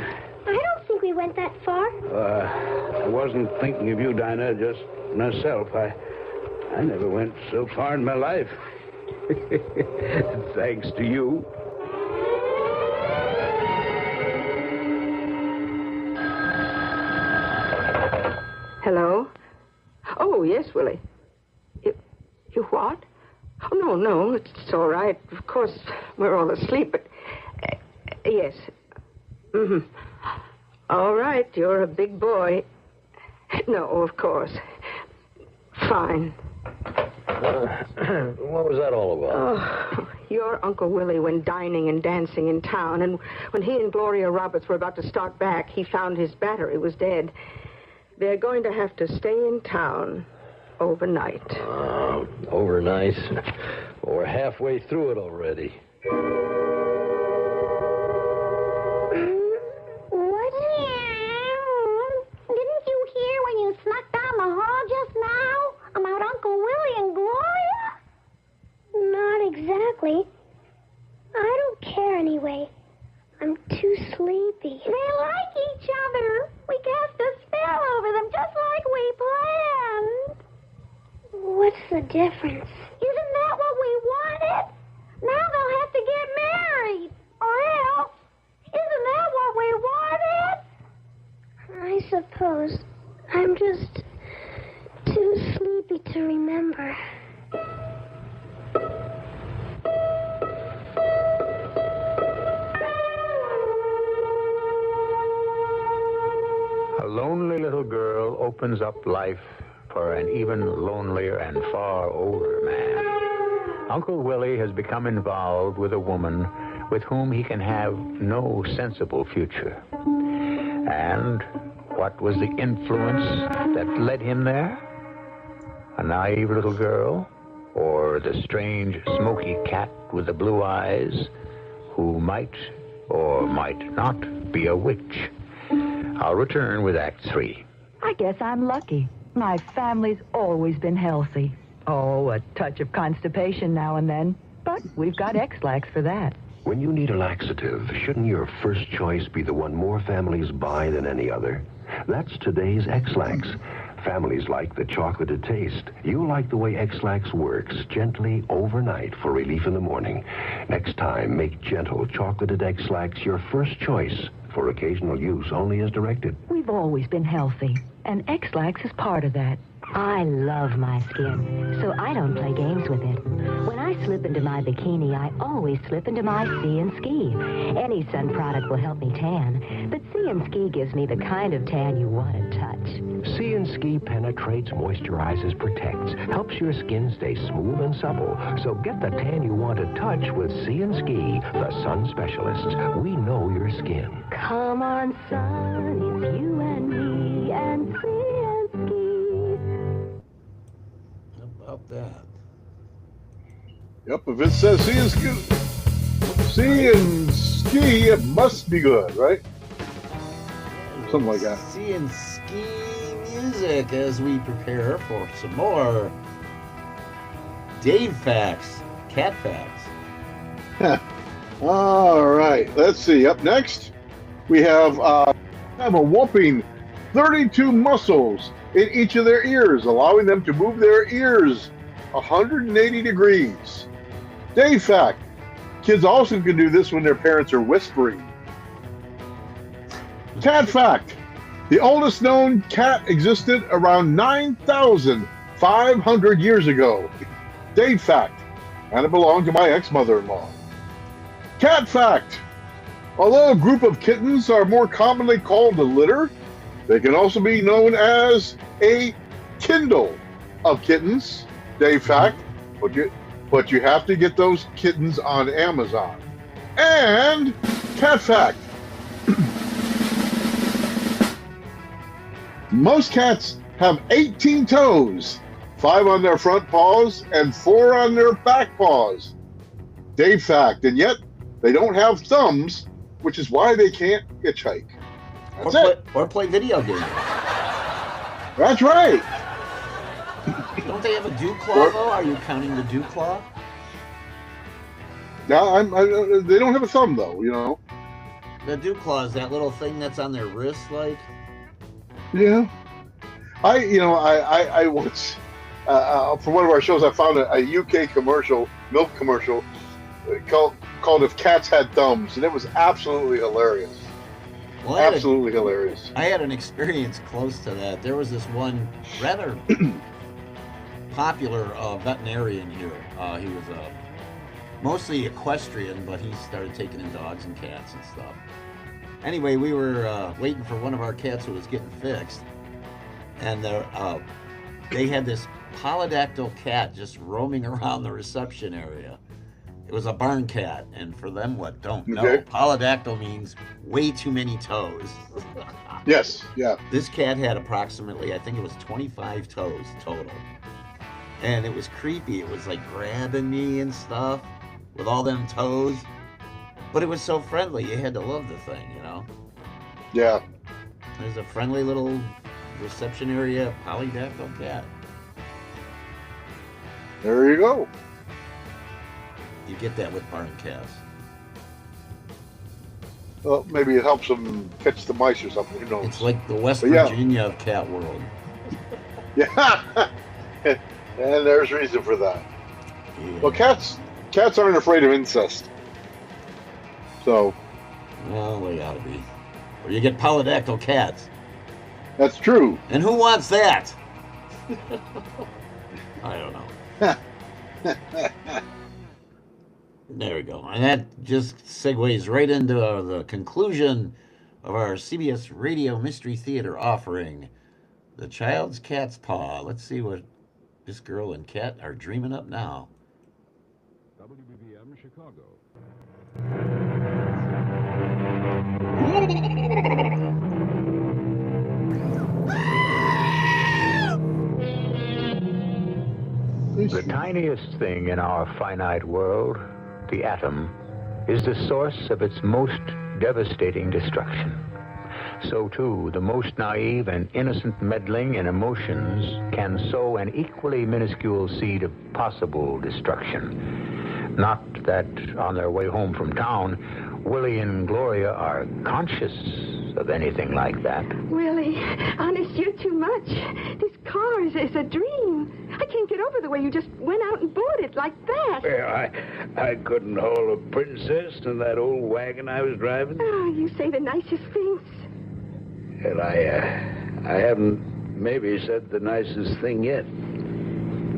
I don't think we went that far. I wasn't thinking of you, Dinah, just myself. I never went so far in my life. Thanks to you. Hello? Oh, yes, Willie. You what? Oh, no, it's all right. Of course, we're all asleep, but... yes. Mm-hmm. All right, you're a big boy. No, of course. Fine. What was that all about? Oh, your Uncle Willie went dining and dancing in town, and when he and Gloria Roberts were about to start back, he found his battery was dead. They're going to have to stay in town overnight. Overnight? Well, we're halfway through it already. What? Didn't you hear when you snuck down the hall just now about Uncle Willie and Gloria? Not exactly. I don't care anyway. I'm too sleepy. They like each other. We cast a spell over them just like we planned. What's the difference? Isn't that what we wanted? Now they'll have to get married. Or else. Isn't that what we wanted? I suppose. I'm just too sleepy to remember. A lonely little girl opens up life for an even lonelier and far older man. Uncle Willie has become involved with a woman with whom he can have no sensible future. And what was the influence that led him there? A naive little girl? Or the strange, smoky cat with the blue eyes who might or might not be a witch? I'll return with Act 3. I guess I'm lucky. My family's always been healthy. Oh, a touch of constipation now and then. But we've got X-Lax for that. When you need a laxative, shouldn't your first choice be the one more families buy than any other? That's today's X-Lax. Families like the chocolated taste. You like the way X-Lax works, gently overnight for relief in the morning. Next time, make gentle chocolated X-Lax your first choice for occasional use only as directed. We've always been healthy, and X-Lax is part of that. I love my skin, so I don't play games with it. When I slip into my bikini, I always slip into my Sea & Ski. Any sun product will help me tan, but Sea & Ski gives me the kind of tan you want to touch. Sea & Ski penetrates, moisturizes, protects, helps your skin stay smooth and supple. So get the tan you want to touch with Sea & Ski, the sun specialists. We know your skin. Come on, sun, it's you and me and Sea & Ski. How about that? Yep, if it says Sea and Ski, it must be good, right? Something like that. Sea and Ski music as we prepare for some more Dave Facts, Cat Facts. All right, let's see. Up next, we have a whopping 32 muscles in each of their ears, allowing them to move their ears 180 degrees. Dave fact, kids also can do this when their parents are whispering. Cat fact, the oldest known cat existed around 9,500 years ago. Dave fact, and it belonged to my ex-mother-in-law. Cat fact, although a group of kittens are more commonly called a litter, they can also be known as a kindle of kittens. Dave fact, but you have to get those kittens on Amazon. And cat fact, most cats have 18 toes, 5 on their front paws and 4 on their back paws. Dave fact, and yet they don't have thumbs, which is why they can't hitchhike. Or play video games. That's right. Don't they have a dew claw, though? Are you counting the dew claw? No, they don't have a thumb, though, you know. The dew claw is that little thing that's on their wrist, like? Yeah. I once, for one of our shows, I found a UK commercial, milk commercial, called If Cats Had Thumbs, and it was absolutely hilarious. Well, absolutely hilarious. I had an experience close to that. There was this one rather popular veterinarian here. He was mostly equestrian, but he started taking in dogs and cats and stuff. Anyway, we were waiting for one of our cats who was getting fixed, and they had this polydactyl cat just roaming around the reception area. It was a barn cat, and for them what don't know, polydactyl means way too many toes. Yes, yeah. This cat had approximately, I think it was 25 toes total. And it was creepy. It was like grabbing me and stuff with all them toes. But it was so friendly. You had to love the thing, you know? Yeah. It was a friendly little reception area polydactyl cat. There you go. You get that with barn cats. Well, maybe it helps them catch the mice or something. Who knows? It's like the West Virginia of cat world. Yeah. And there's reason for that. Yeah. Well, cats aren't afraid of incest. So. Well, they ought to be. Or you get polydactyl cats. That's true. And who wants that? I don't know. There we go. And that just segues right into the conclusion of our CBS Radio Mystery Theater offering The child's cat's paw. Let's see what this girl and cat are dreaming up now. WBBM Chicago. The tiniest thing in our finite world, the atom, is the source of its most devastating destruction. So, too, the most naive and innocent meddling in emotions can sow an equally minuscule seed of possible destruction. Not that on their way home from town, Willie and Gloria are conscious of anything like that. Willie, honest, you're too much. This car is a dream. I can't get over the way you just went out and bought it like that. Well, I couldn't haul a princess in that old wagon I was driving. Oh, you say the nicest things. Well, I haven't maybe said the nicest thing yet.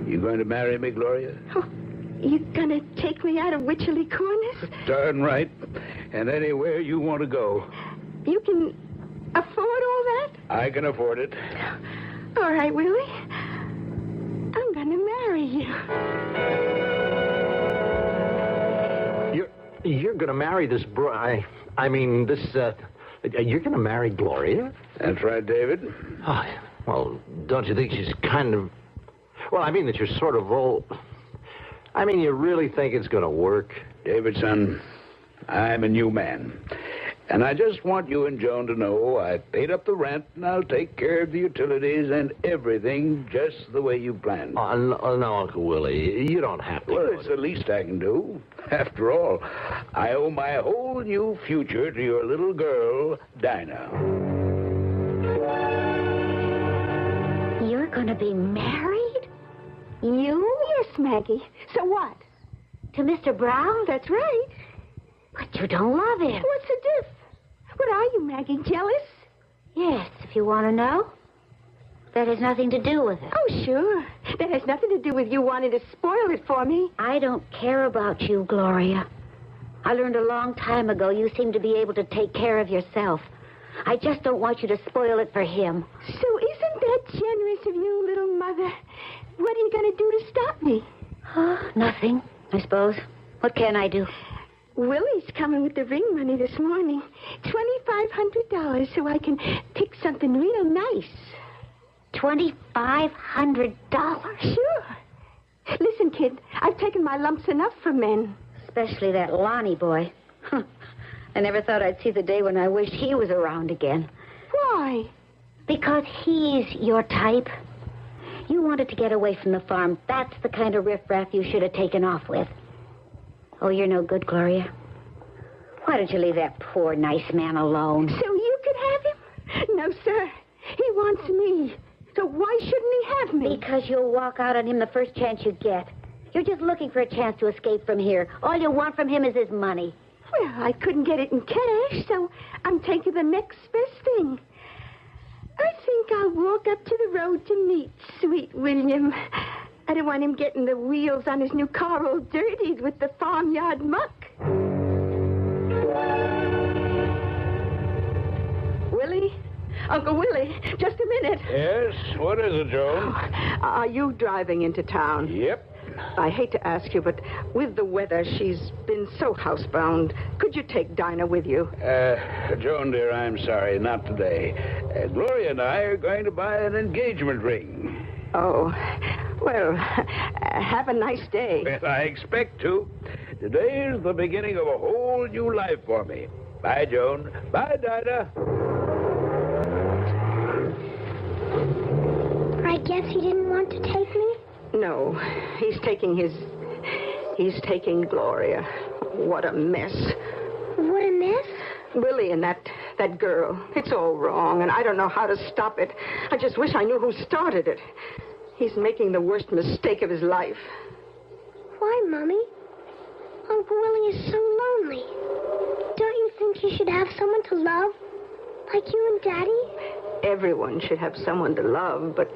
You going to marry me, Gloria? Oh, you gonna take me out of Wycherley Corners? Darn right. And anywhere you want to go. You can afford all that? I can afford it. All right, Willie. I'm gonna marry you. You're gonna marry this you're gonna marry Gloria? That's right, David. Oh, well, don't you think she's kind of... Well, I mean that you're sort of old... I mean, you really think it's gonna work? David, son, I'm a new man. And I just want you and Joan to know I paid up the rent and I'll take care of the utilities and everything just the way you planned. Oh, no, Uncle Willie. You don't have to. Well, it's the least I can do. After all, I owe my whole new future to your little girl, Dinah. You're going to be married? You? Yes, Maggie. So what? To Mr. Brown? That's right. But you don't love him. What's the diff? What are you, Maggie, jealous? Yes, if you want to know. That has nothing to do with it. Oh, sure. That has nothing to do with you wanting to spoil it for me. I don't care about you, Gloria. I learned a long time ago you seem to be able to take care of yourself. I just don't want you to spoil it for him. So isn't that generous of you, little mother? What are you going to do to stop me? Nothing, I suppose. What can I do? Willie's coming with the ring money this morning. $2,500 so I can pick something real nice. $2,500? Sure. Listen, kid, I've taken my lumps enough from men. Especially that Lonnie boy. I never thought I'd see the day when I wished he was around again. Why? Because he's your type. You wanted to get away from the farm. That's the kind of riffraff you should have taken off with. Oh, you're no good, Gloria. Why don't you leave that poor, nice man alone? So you could have him? No, sir. He wants me. So why shouldn't he have me? Because you'll walk out on him the first chance you get. You're just looking for a chance to escape from here. All you want from him is his money. Well, I couldn't get it in cash, so I'm taking the next best thing. I think I'll walk up to the road to meet sweet William. I don't want him getting the wheels on his new car all dirtied with the farmyard muck. Willie? Uncle Willie, just a minute. Yes? What is it, Joan? Are you driving into town? Yep. I hate to ask you, but with the weather, she's been so housebound. Could you take Dinah with you? Joan, dear, I'm sorry, not today. Gloria and I are going to buy an engagement ring. Oh, well, have a nice day. Well, I expect to. Today is the beginning of a whole new life for me. Bye, Joan. Bye, Dinah. I guess he didn't want to take me? No, he's taking Gloria. What a mess. What a mess? Willie and that girl. It's all wrong, and I don't know how to stop it. I just wish I knew who started it. He's making the worst mistake of his life. Why, Mommy? Uncle Willie is so lonely. Don't you think he should have someone to love? Like you and Daddy? Everyone should have someone to love, but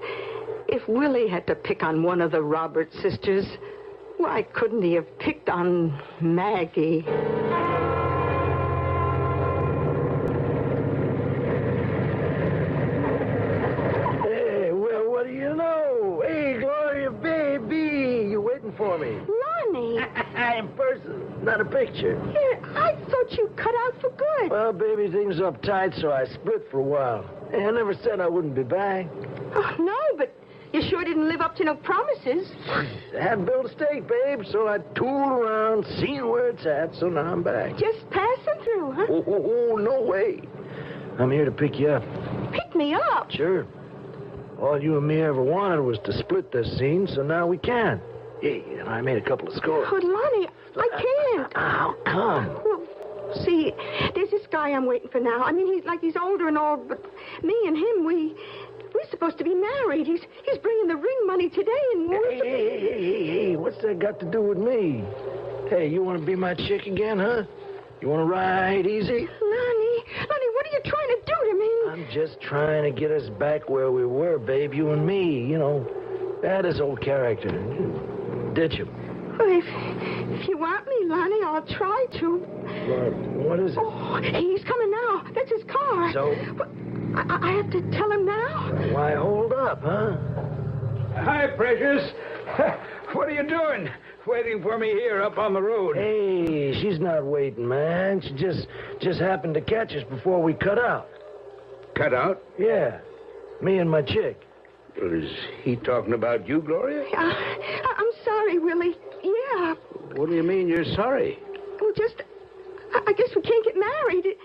if Willie had to pick on one of the Roberts sisters, why couldn't he have picked on Maggie? not a picture. Here, I thought you cut out for good. Well, baby, things uptight, so I split for a while. Hey, I never said I wouldn't be back. Oh, no, but you sure didn't live up to no promises. I had to build a stake, babe, so I tooled around, seeing where it's at, so now I'm back. Just passing through, huh? Oh, no way. I'm here to pick you up. Pick me up? Sure. All you and me ever wanted was to split this scene, so now we can. Hey, and I made a couple of scores. Oh, Lonnie, I can't. How come? Well, see, there's this guy I'm waiting for now. I mean, he's older and all, but me and him, we're supposed to be married. He's bringing the ring money today, and Hey, what's that got to do with me? Hey, you want to be my chick again, huh? You want to ride easy? Lonnie, what are you trying to do to me? I'm just trying to get us back where we were, babe, you and me. You know, that is old character. Ditch him. Well, if you want me, Lonnie, I'll try to. What is it? Oh, he's coming now. That's his car. So? But I have to tell him now? Why hold up, huh? Hi, Precious. What are you doing? Waiting for me here up on the road. Hey, she's not waiting, man. She just happened to catch us before we cut out. Cut out? Yeah. Me and my chick. Well, is he talking about you, Gloria? I'm sorry, Willie. Yeah. What do you mean you're sorry? Well, I guess we can't get married. It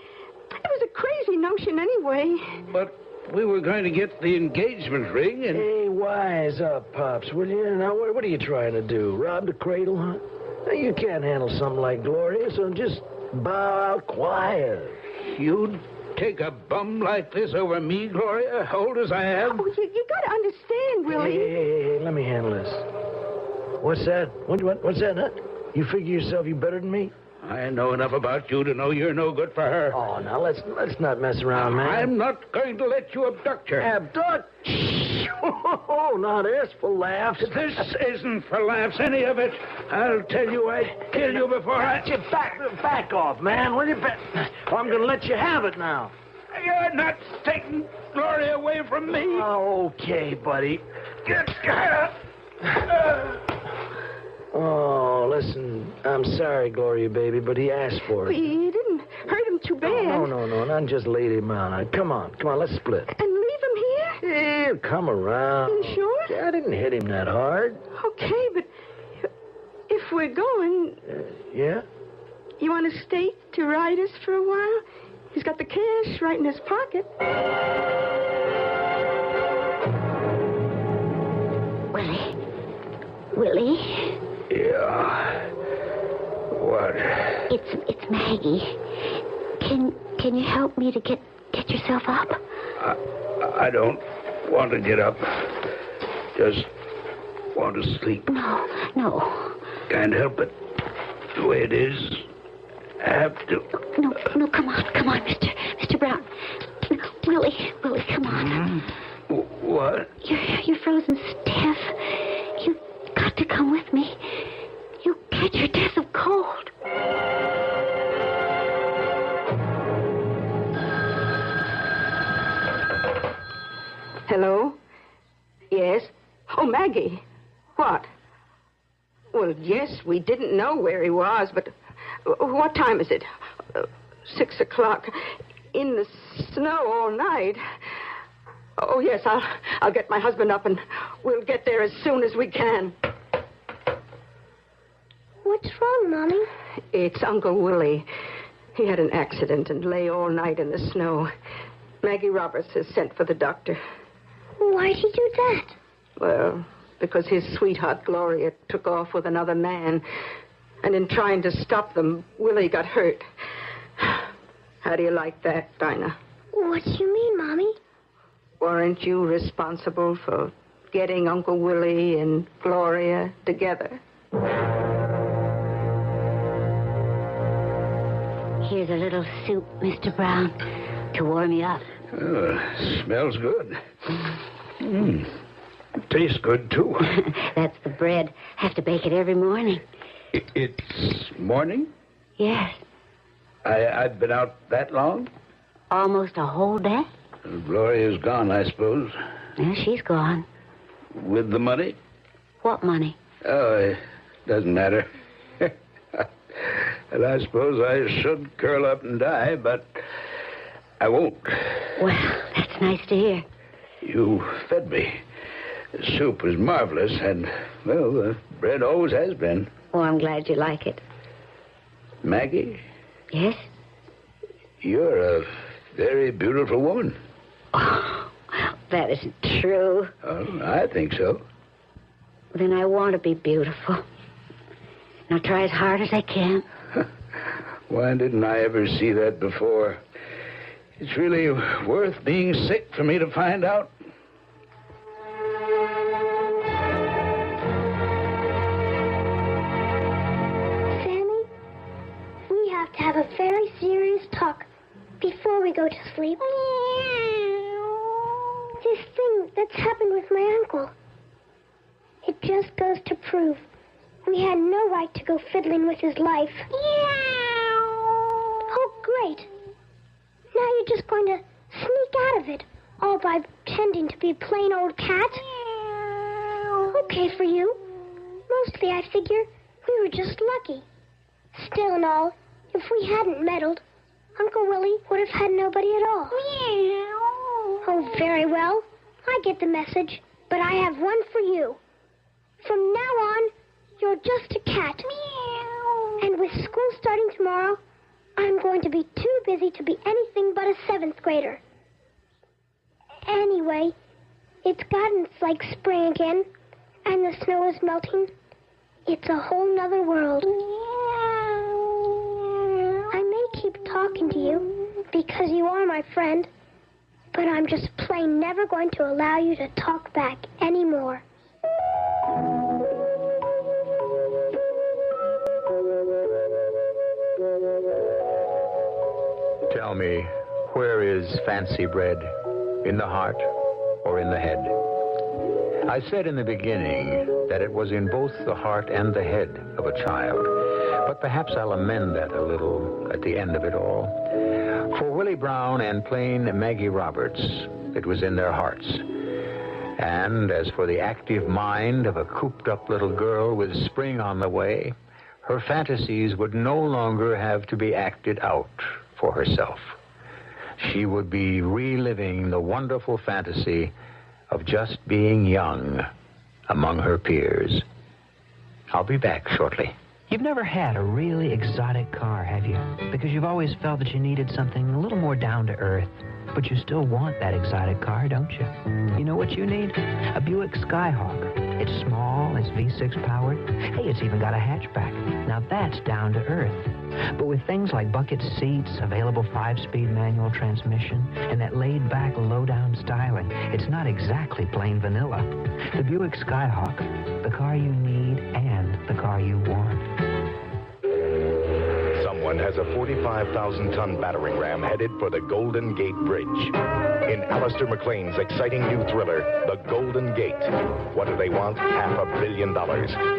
was a crazy notion anyway. But we were going to get the engagement ring and... Hey, wise up, Pops, will you? Now, what are you trying to do? Rob the cradle, huh? Now, you can't handle something like Gloria, so just bow out quiet. You'd take a bum like this over me, Gloria, old as I am? Oh, you got to understand, Willie. Hey, let me handle this. What's that? What's that, huh? You figure yourself you better than me? I know enough about you to know you're no good for her. Oh, now, let's not mess around, man. I'm not going to let you abduct her. Abduct? Oh, now there's for laughs. This isn't for laughs, any of it. I'll tell you I'd kill you before I... Back off, man. Will you back? I'm going to let you have it now. You're not taking Gloria away from me. Okay, buddy. Oh, listen, I'm sorry, Gloria, baby, but he asked for it. You didn't hurt him too bad. No, I just laid him out. Come on, let's split. And leave him here? Yeah, come around. You sure? Yeah, I didn't hit him that hard. Okay, but if we're going... Yeah? You want to stay to ride us for a while? He's got the cash right in his pocket. Willie? Yeah. What? It's Maggie. Can you help me to get yourself up? I don't want to get up. Just want to sleep. No. Can't help it. The way it is. I have to. No, come on, Mr. Brown. Willie, come on. What? You're frozen stiff. You've got to come with me. You'll catch your death of cold. Hello? Yes? Oh, Maggie. What? Well, yes, we didn't know where he was, but what time is it? 6 o'clock. In the snow all night. Oh, yes, I'll get my husband up and we'll get there as soon as we can. What's wrong, Mommy? It's Uncle Willie. He had an accident and lay all night in the snow. Maggie Roberts has sent for the doctor. Why'd he do that? Well, because his sweetheart, Gloria, took off with another man. And in trying to stop them, Willie got hurt. How do you like that, Dinah? What do you mean, Mommy? Weren't you responsible for getting Uncle Willie and Gloria together? Here's a little soup, Mr. Brown, to warm you up. Smells good. Tastes good, too. That's the bread. Have to bake it every morning. It's morning? Yes. I've been out that long? Almost a whole day? Gloria's gone, I suppose. Yeah, she's gone. With the money? What money? Oh, it doesn't matter. Well, I suppose I should curl up and die, but I won't. Well, that's nice to hear. You fed me. The soup was marvelous, and, well, the bread always has been. Oh, I'm glad you like it. Maggie? Yes? You're a very beautiful woman. Oh, that isn't true. Oh, I think so. Then I want to be beautiful. And I'll try as hard as I can. Why didn't I ever see that before? It's really worth being sick for me to find out. Sammy, we have to have a very serious talk before we go to sleep. This thing that's happened with my uncle. It just goes to prove we had no right to go fiddling with his life. Oh, great. Now you're just going to sneak out of it, all by pretending to be a plain old cat? Okay for you. Mostly I figure we were just lucky. Still and all, if we hadn't meddled, Uncle Willie would have had nobody at all. Oh, very well. I get the message, but I have one for you. From now on, you're just a cat. And with school starting tomorrow, I'm going to be too busy to be anything but a 7th grader. Anyway, it's like spring again, and the snow is melting. It's a whole nother world. I may keep talking to you because you are my friend, but I'm just plain never going to allow you to talk back anymore. Tell me, where is fancy bread? In the heart or in the head? I said in the beginning that it was in both the heart and the head of a child. But perhaps I'll amend that a little at the end of it all. For Willie Brown and plain Maggie Roberts, it was in their hearts. And as for the active mind of a cooped-up little girl with spring on the way, her fantasies would no longer have to be acted out for herself. She would be reliving the wonderful fantasy of just being young among her peers. I'll be back shortly. You've never had a really exotic car, have you? Because you've always felt that you needed something a little more down to earth. But you still want that exotic car, don't you? You know what you need? A Buick Skyhawk. It's small, it's V6 powered. Hey, it's even got a hatchback. Now that's down to earth. But with things like bucket seats, available 5-speed manual transmission, and that laid-back, low-down styling, it's not exactly plain vanilla. The Buick Skyhawk, the car you need and the car you want. Someone has a 45,000-ton battering ram headed for the Golden Gate Bridge. In Alistair McLean's exciting new thriller, The Golden Gate. What do they want? $500 million.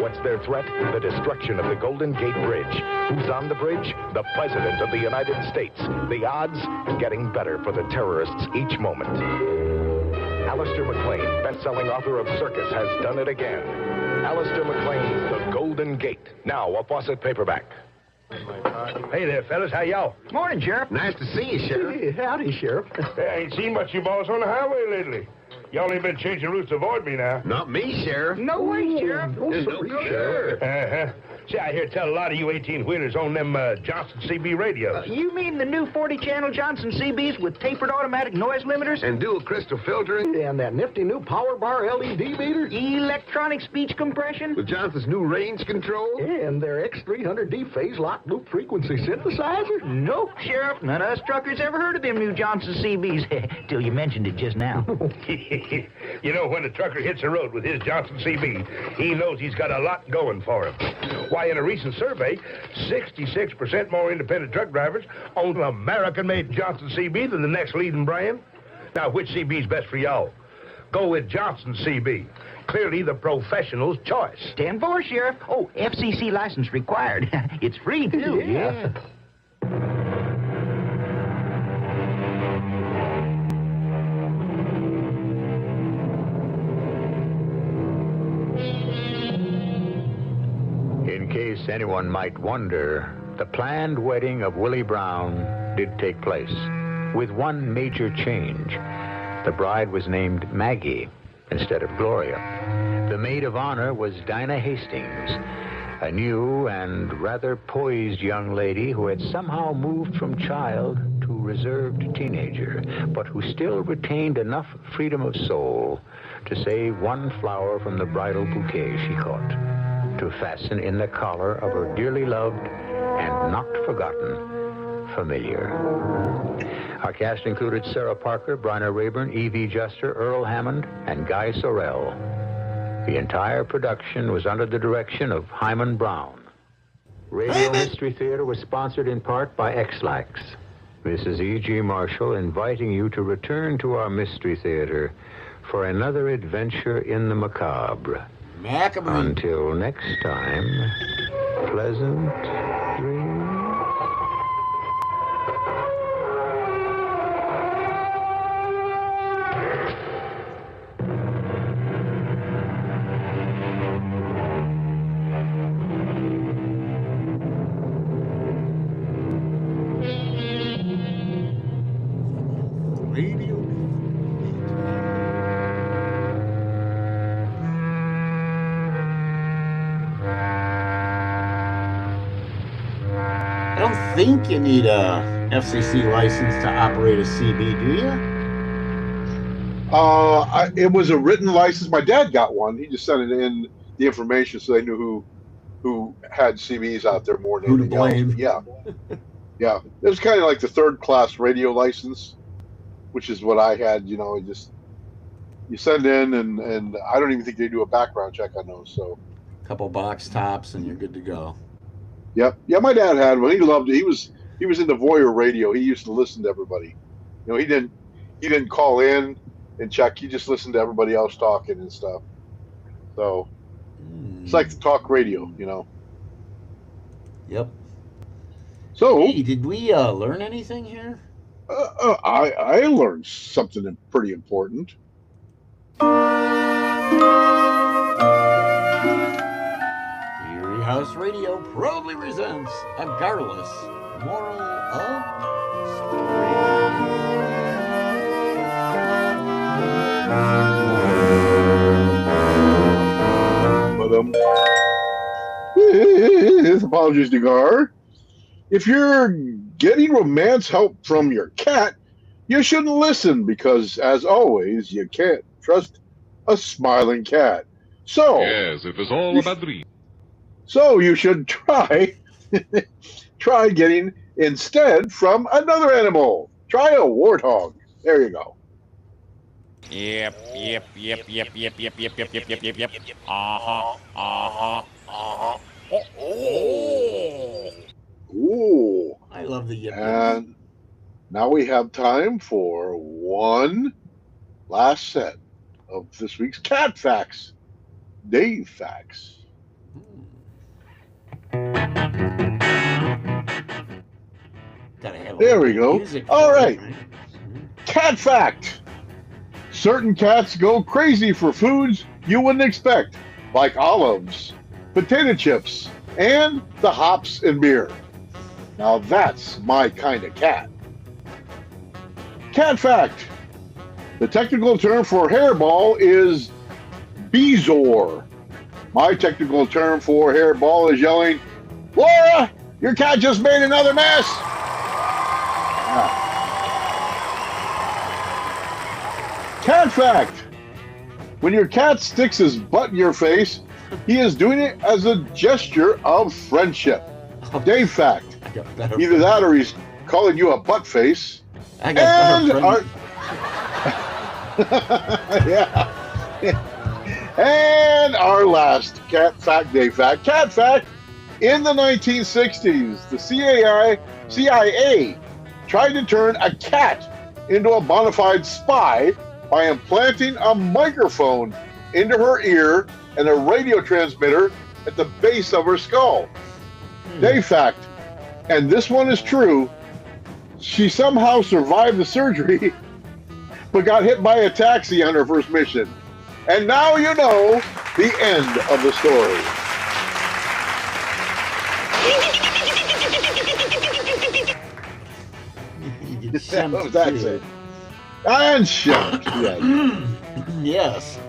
What's their threat? The destruction of the Golden Gate Bridge. Who's on the bridge? The President of the United States. The odds? Getting better for the terrorists each moment. Alistair McLean, best-selling author of Circus, has done it again. Alistair McLean's The Golden Gate. Now a Fawcett paperback. Hey there, fellas. How y'all? Morning, Sheriff. Nice to see you, Sheriff. Hey, howdy, Sheriff. Hey, I ain't seen much of you boys on the highway lately. Y'all ain't been changing routes to avoid me now. Not me, Sheriff. No way, Sheriff. No, Sheriff. Uh-huh. See, I hear tell a lot of you 18-wheelers own them Johnson CB radios. You mean the new 40-channel Johnson CBs with tapered automatic noise limiters? And dual crystal filtering. And that nifty new power bar LED meter? Electronic speech compression? With Johnson's new range control. And their X300D phase lock loop frequency synthesizer? Nope, Sheriff. None of us truckers ever heard of them new Johnson CBs. Till you mentioned it just now. You know, when a trucker hits the road with his Johnson CB, he knows he's got a lot going for him. Why, in a recent survey, 66% more independent truck drivers own an American-made Johnson CB than the next leading brand. Now, which CB's best for y'all? Go with Johnson CB. Clearly the professional's choice. 10-4, Sheriff. Oh, FCC license required. It's free, too. Yeah. In case anyone might wonder, The planned wedding of Willie Brown did take place, with one major change. The bride was named Maggie instead of Gloria. The maid of honor was Dinah Hastings, a new and rather poised young lady who had somehow moved from child to reserved teenager, but who still retained enough freedom of soul to save one flower from the bridal bouquet she caught, to fasten in the collar of her dearly loved and not forgotten familiar. Our cast included Sarah Parker, Bryna Rayburn, Evie Juster, Earl Hammond, and Guy Sorrell. The entire production was under the direction of Hyman Brown. Radio Mystery Theater was sponsored in part by X-Lax. This is E.G. Marshall inviting you to return to our Mystery Theater for another adventure in the macabre. Until next time, pleasant dreams. I think you need a FCC license to operate a CB, do you? It was a written license. My dad got one. He just sent it in the information so they knew who had CBs out there more than Who to anything blame. else. Yeah. It was kind of like the third-class radio license, which is what I had. You know, you send in, and I don't even think they do a background check on those. So, Couple box tops, and you're good to go. yep. Yeah, my dad had one. He loved it. He was into voyeur radio. He used to listen to everybody. You know, he didn't call in and check. He just listened to everybody else talking and stuff. So it's like the talk radio, you know. Yep. So, hey, did we learn anything here? I learned something pretty important. Erie House Radio proudly presents a garrulous moral Apologies to Gar. If you're getting romance help from your cat, you shouldn't listen because, as always, you can't trust a smiling cat. So, yes, it was all about dreams. So you should try getting instead from another animal. Try a warthog. There you go. Yep. Ooh. I love the yip. And now we have time for one last set of this week's Cat Facts. Dave Facts. There we go. All right. Cat fact. Certain cats go crazy for foods you wouldn't expect, like olives, potato chips, and the hops in beer. Now that's my kind of cat. Cat fact. The technical term for hairball is bezoar. My technical term for hairball is yelling, "Laura, your cat just made another mess!" Cat fact. When your cat sticks his butt in your face, he is doing it as a gesture of friendship. Dave fact. Either that or he's calling you a butt face. I got better friends. Yeah. And our last cat fact, Dave fact. Cat fact. In the 1960s, the CIA tried to turn a cat into a bona fide spy by implanting a microphone into her ear and a radio transmitter at the base of her skull. Dave fact, and this one is true, she somehow survived the surgery but got hit by a taxi on her first mission. And now you know the end of the story. Shemp That's too. it. And Shemp, yes. Yes.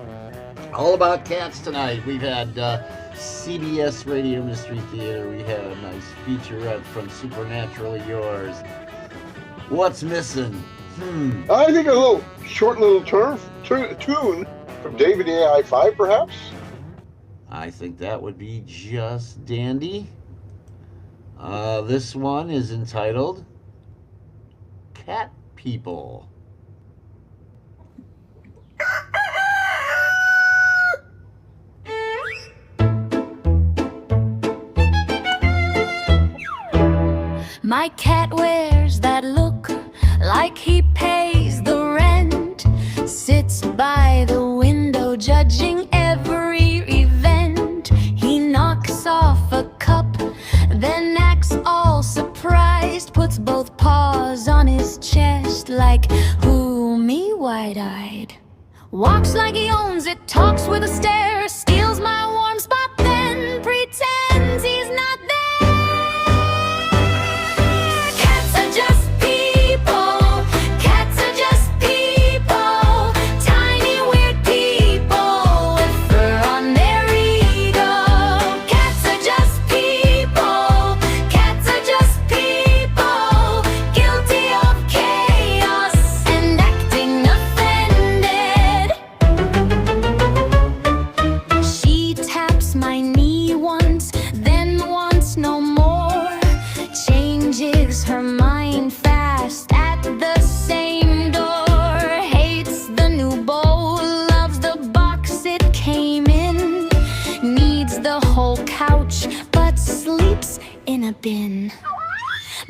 All about cats tonight. We've had CBS Radio Mystery Theater. We had a nice featurette from Supernaturally Yours. What's missing? I think a short little tune from David AI5, perhaps? I think that would be just dandy. This one is entitled Cat People. My cat wears that look like he pays the rent. Sits by the window judging every event. He knocks off a cup, then acts all surprised. Puts both paws on his chest like, who, me, wide-eyed. Walks like he owns it, talks with a stare. Steals my warm spot, then pretends he's not there. Bin.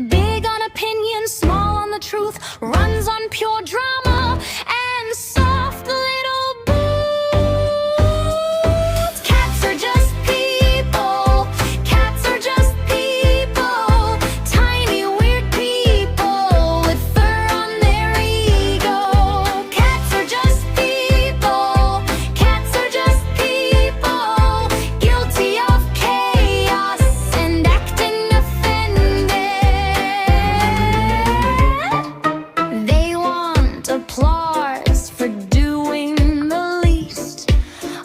Big on opinion, small on the truth, runs on pure drama and soft little boots. Cats are just people. Cats are just people. Tiny weird people with fur on their ego. Cats are just people. Cats are just people. Guilty of chaos and acting. They want applause for doing the least.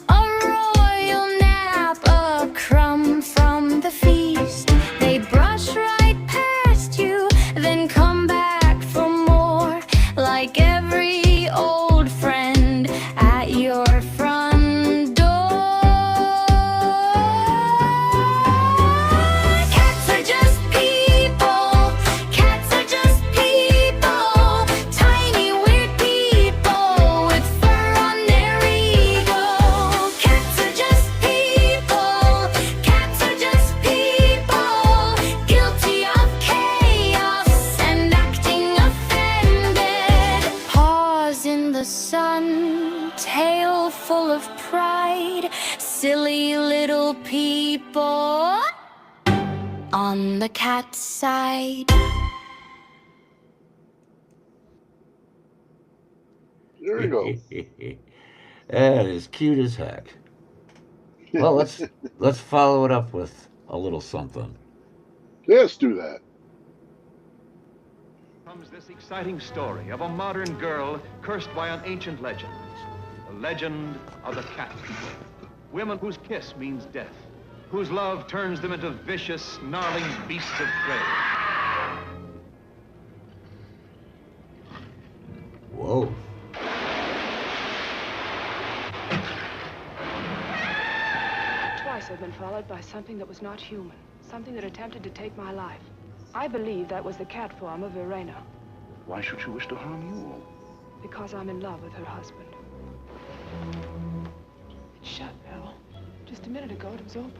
A royal nap, a crumb from the feast. They brush right past you, then come back for more. Like every old friend at your front door. Cats are just people. Cats are just people. Tiny weird people with fur on their ego. Cats are just people. Cats are just people. Guilty of chaos and acting offended. Paws in the sun, tail full of pride. Silly little people on the cat side. There you go. That is cute as heck. Well, let's follow it up with a little something. Let's do that. Comes this exciting story of a modern girl cursed by an ancient legend. The legend of the cat people. Women whose kiss means death, whose love turns them into vicious, snarling beasts of prey. Whoa. Twice I've been followed by something that was not human, something that attempted to take my life. I believe that was the cat form of Verena. Why should she wish to harm you? Because I'm in love with her husband. It's shut, Bill. Just a minute ago, it was open.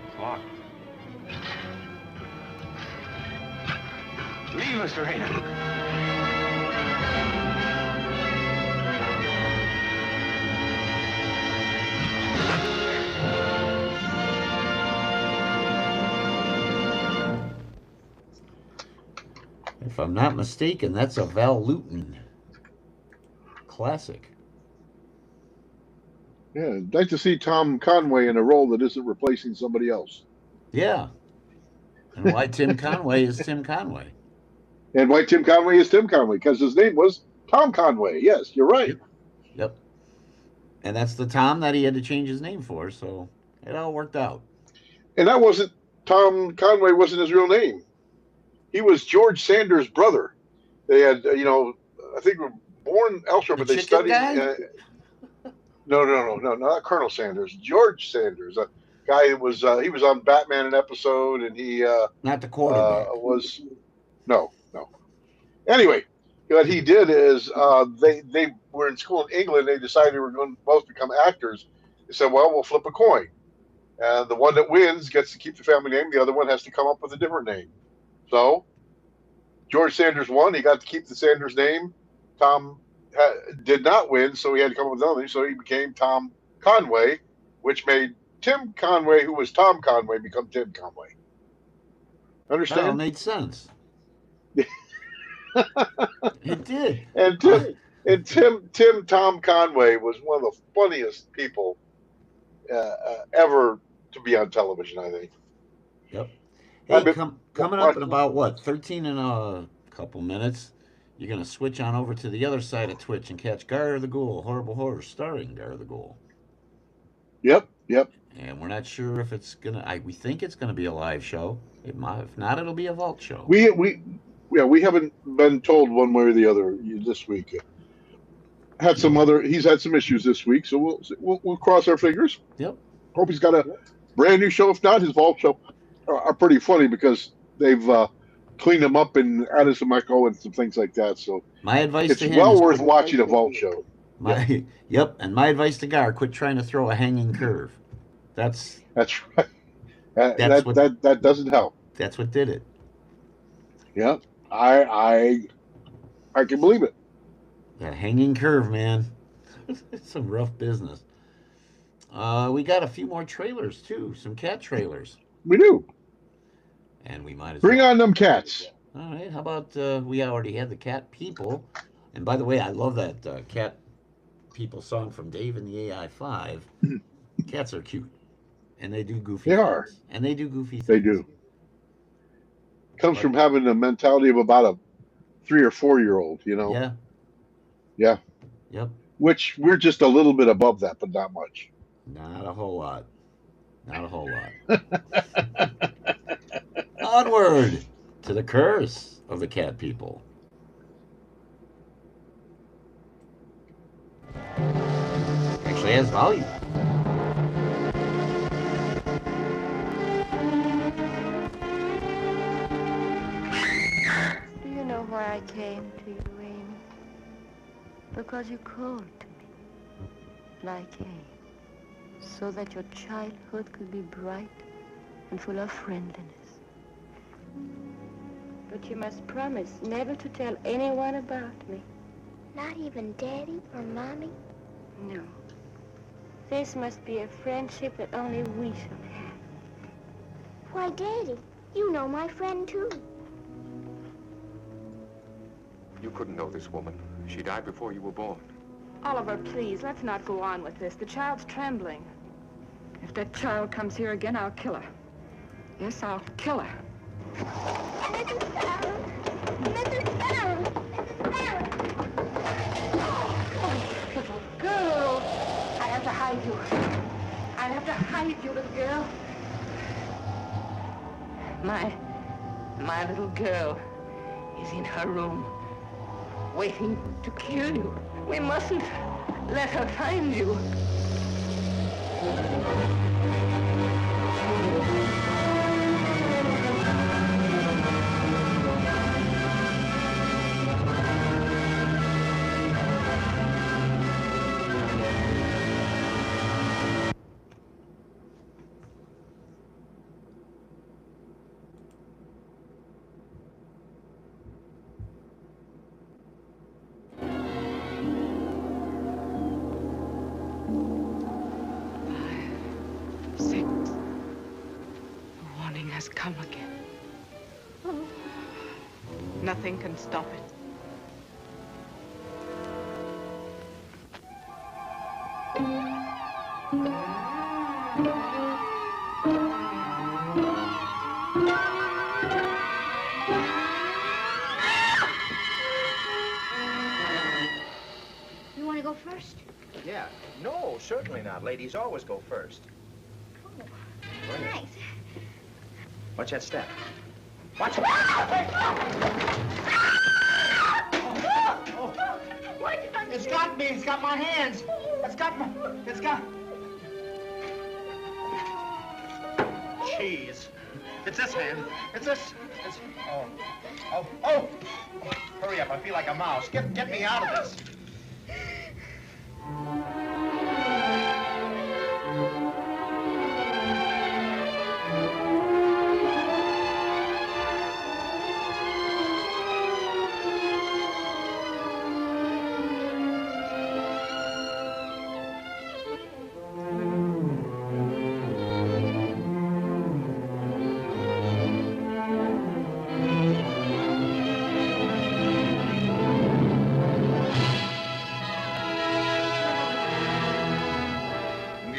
It's locked. Leave us, Verena. If I'm not mistaken, that's a Val Lewton classic. Yeah, I'd like to see Tom Conway in a role that isn't replacing somebody else. Yeah. And why Tim Conway is Tim Conway. And why Tim Conway is Tim Conway, because his name was Tom Conway. Yes, you're right. Yep. And that's the Tom that he had to change his name for, so it all worked out. And that wasn't, Tom Conway wasn't his real name. He was George Sanders' brother. They had, I think were born elsewhere, but they studied. No, not Colonel Sanders. George Sanders, a guy that was he was on Batman an episode, and he not the quarterback was no. Anyway, what he did is they were in school in England. They decided they were going to both become actors. They said, "Well, we'll flip a coin, and the one that wins gets to keep the family name. The other one has to come up with a different name." So George Sanders won. He got to keep the Sanders name. Tom did not win, so he had to come up with another name. So he became Tom Conway, which made Tim Conway, who was Tom Conway, become Tim Conway. Understand? That made sense. It did. And Tim Tom Conway was one of the funniest people ever to be on television, I think. Yep. Hey, coming up in about, 13 in a couple minutes, you're going to switch on over to the other side of Twitch and catch Gar the Ghoul, Horrible Horror, starring Gar the Ghoul. Yep. And we're not sure if it's going to, we think it's going to be a live show. It might, if not, it'll be a vault show. We haven't been told one way or the other this week. He's had some issues this week, so we'll cross our fingers. Yep. Hope he's got a brand new show. If not, his vault show are pretty funny because they've cleaned them up and added some echo and some things like that. So my advice to him it's well worth watching a vault show. Yep, and my advice to Gar: quit trying to throw a hanging curve. That's right. That doesn't help. That's what did it. Yeah, I can believe it. That hanging curve, man. It's some rough business. We got a few more trailers too, some cat trailers. We do. And we might as bring on them cats. All right, how about we already had the Cat People. And by the way, I love that Cat People song from Dave and the AI-5. Cats are cute. And they do goofy things. Are. And they do goofy things. They do. Comes from having the mentality of about a 3 or 4 year old, Yeah. Yeah. Yep. Which we're just a little bit above that, but not much. Not a whole lot. Onward to the curse of the Cat People. Actually has volume. Do you know why I came to you, Amy? Because you called to me, like Amy, so that your childhood could be bright and full of friendliness. But you must promise never to tell anyone about me. Not even Daddy or Mommy? No. This must be a friendship that only we shall have. Why, Daddy, you know my friend, too. You couldn't know this woman. She died before you were born. Oliver, please, let's not go on with this. The child's trembling. If that child comes here again, I'll kill her. Yes, I'll kill her. Mrs. Farrell! Mrs. Farrell! Mrs. Farrell! Oh, little girl! I have to hide you. I'll have to hide you, little girl. My little girl is in her room, waiting to kill you. We mustn't let her find you. Has come again. Nothing can stop it. certainly not. Ladies always go first. Thanks. Watch that step. Watch it. It's got me. It's got my hands. It's got. Jeez. It's this hand. It's this. Oh. Hurry up. I feel like a mouse. Get me out of this.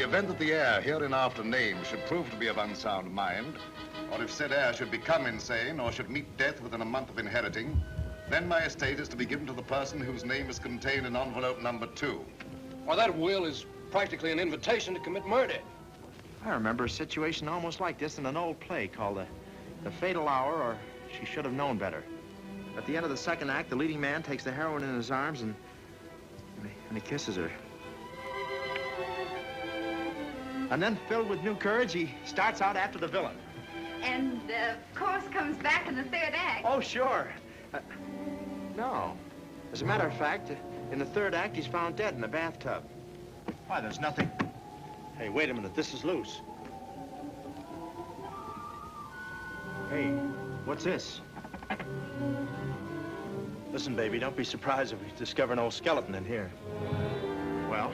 That the heir hereinafter named should prove to be of unsound mind, or if said heir should become insane or should meet death within a month of inheriting, then my estate is to be given to the person whose name is contained in envelope number 2. Well, that will is practically an invitation to commit murder. I remember a situation almost like this in an old play called The Fatal Hour, or She Should Have Known Better. At the end of the second act, the leading man takes the heroine in his arms and he kisses her. And then, filled with new courage, he starts out after the villain. And, of course, comes back in the third act. Oh, sure. No. As a matter of fact, in the third act, he's found dead in a bathtub. Why, there's nothing. Hey, wait a minute. This is loose. Hey, what's this? Listen, baby, don't be surprised if we discover an old skeleton in here. Well...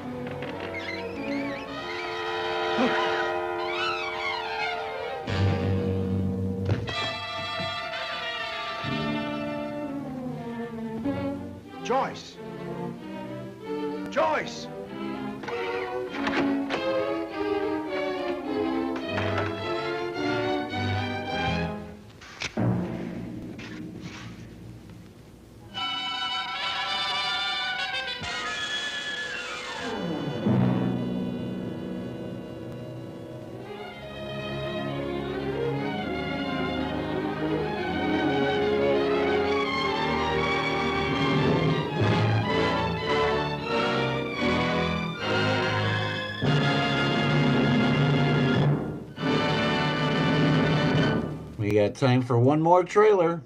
Joyce! Joyce! We got time for one more trailer.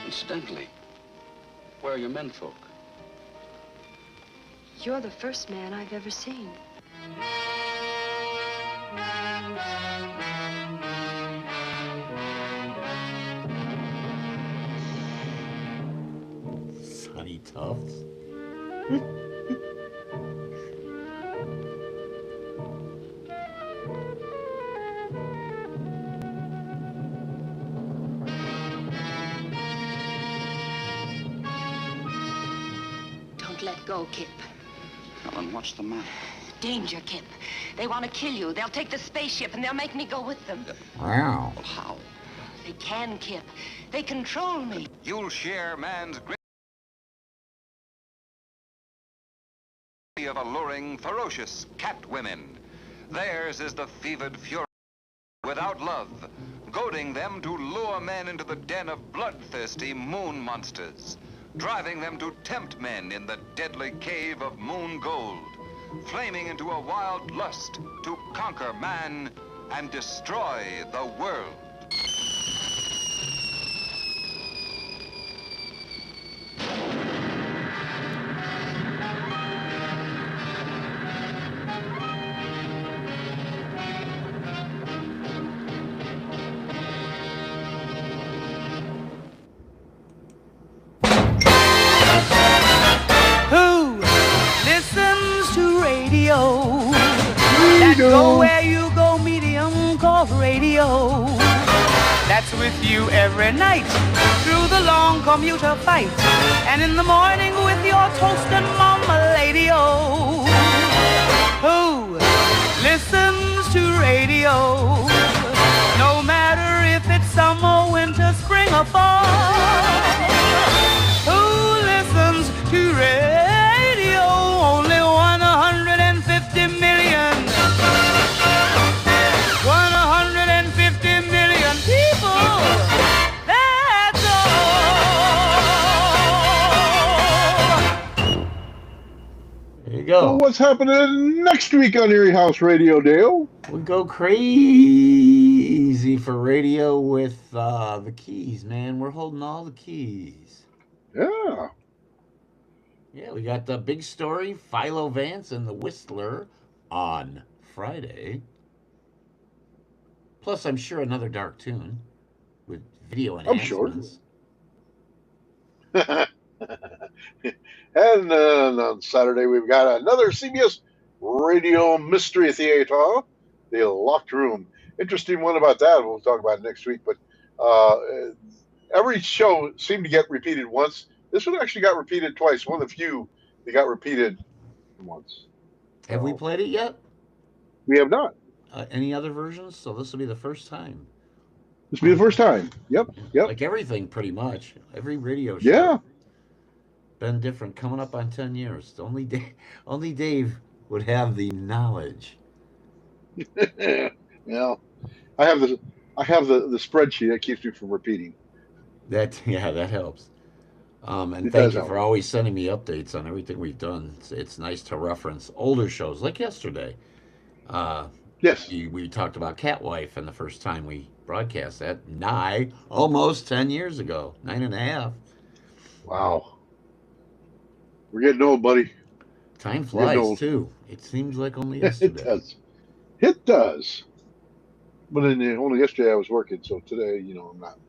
Incidentally, where are your menfolk? You're the first man I've ever seen. Sonny Tufts. Don't let go, Kip. Helen, what's the matter? Danger, Kip. They want to kill you. They'll take the spaceship and they'll make me go with them. Wow. Well, how? They can, Kip. They control me. You'll share man's great of alluring, ferocious cat women. Theirs is the fevered fury without love, goading them to lure men into the den of bloodthirsty moon monsters, driving them to tempt men in the deadly cave of moon gold, flaming into a wild lust to conquer man and destroy the world. That go where you go, medium called radio. That's with you every night through the long commuter fight, and in the morning with your toast and mama lady-o. Who listens to radio? No matter fall. Who listens to radio? Only 150 million. 150 million people. That's all. There you go. Well, what's happening next week on Erie House Radio, Dale? We go crazy for radio with the keys, man. We're holding all the keys. Yeah. Yeah, we got the big story, Philo Vance and the Whistler on Friday. Plus, I'm sure another dark tune with video enhancements. I'm sure. And on Saturday, we've got another CBS Radio Mystery Theater, The Locked Room. Interesting one about that. We'll talk about it next week. But every show seemed to get repeated once. This one actually got repeated twice. One of the few that got repeated once. Have we played it yet? We have not. Any other versions? So this will be the first time. This will be the first time. Yep. Like everything, pretty much. Every radio show. Yeah. Been different. Coming up on 10 years. Only Dave would have the knowledge. Yeah. I have the spreadsheet that keeps me from repeating. That helps. And It thank does you help. for always sending me updates on everything we've done. It's nice to reference older shows, like yesterday. Yes. We talked about Catwife, and the first time we broadcast that, almost 10 years ago, 9.5. Wow. We're getting old, buddy. Time We're getting flies, old. too. It seems like only It yesterday. does. It does. But only yesterday I was working, so today, I'm not.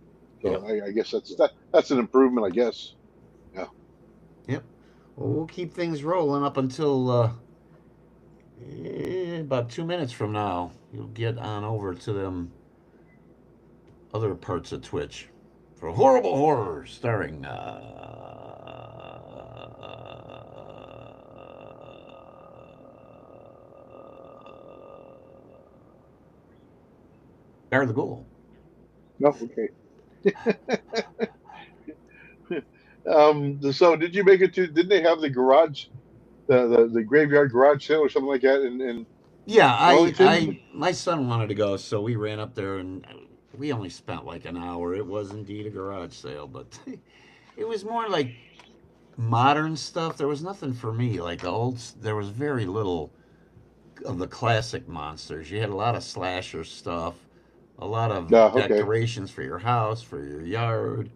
So I guess that's an improvement, I guess. Yeah. Yep. Well, we'll keep things rolling up until about 2 minutes from now. You'll get on over to them other parts of Twitch for Horrible Horror, starring Bear the Ghoul. No, okay. So did you make it to? Didn't they have the garage, the graveyard garage sale or something like that? In Yeah, Wellington? my son wanted to go, so we ran up there, and we only spent like an hour. It was indeed a garage sale, but it was more like modern stuff. There was nothing for me. Like there was very little of the classic monsters. You had a lot of slasher stuff, a lot of decorations for your house, for your yard,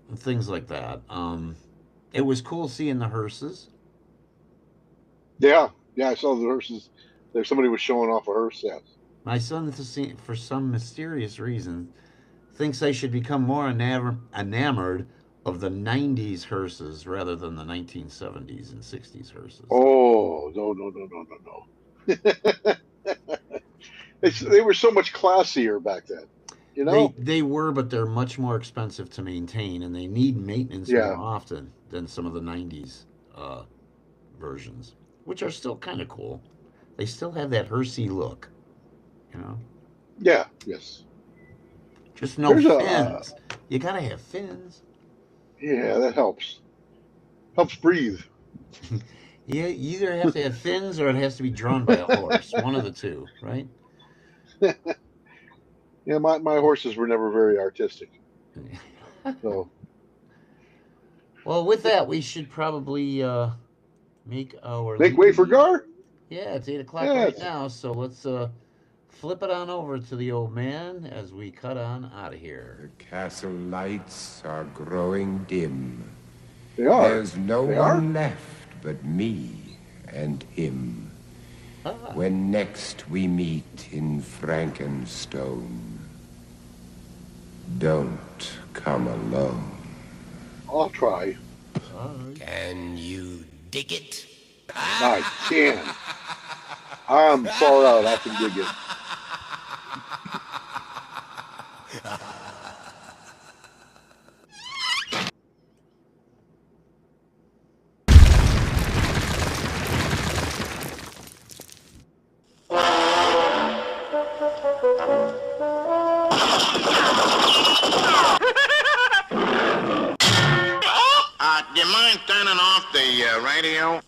and things like that. It was cool seeing the hearses. Yeah, I saw the hearses. There, somebody was showing off a hearse. Yes. My son, for some mysterious reason, thinks I should become more enamored of the 90s hearses rather than the 1970s and 60s hearses. Oh, no. They were so much classier back then. They were, but they're much more expensive to maintain, and they need maintenance more often than some of the 90s versions, which are still kind of cool. They still have that hearsey look, Yeah. Yes. Just no There's fins. You gotta have fins. Yeah, that helps. Helps breathe. You either have to have fins or it has to be drawn by a horse. One of the two, right? Yeah, my horses were never very artistic. So. Well, with that, we should probably make way for Gar? Yeah, it's 8 o'clock right now, so let's flip it on over to the old man as we cut on out of here. The castle lights are growing dim. They are. There's no one left but me and him. When next we meet in Frankenstone, don't come alone. I'll try. Can you dig it? I can. I'm far out. I can dig it. Do you mind turning off the radio?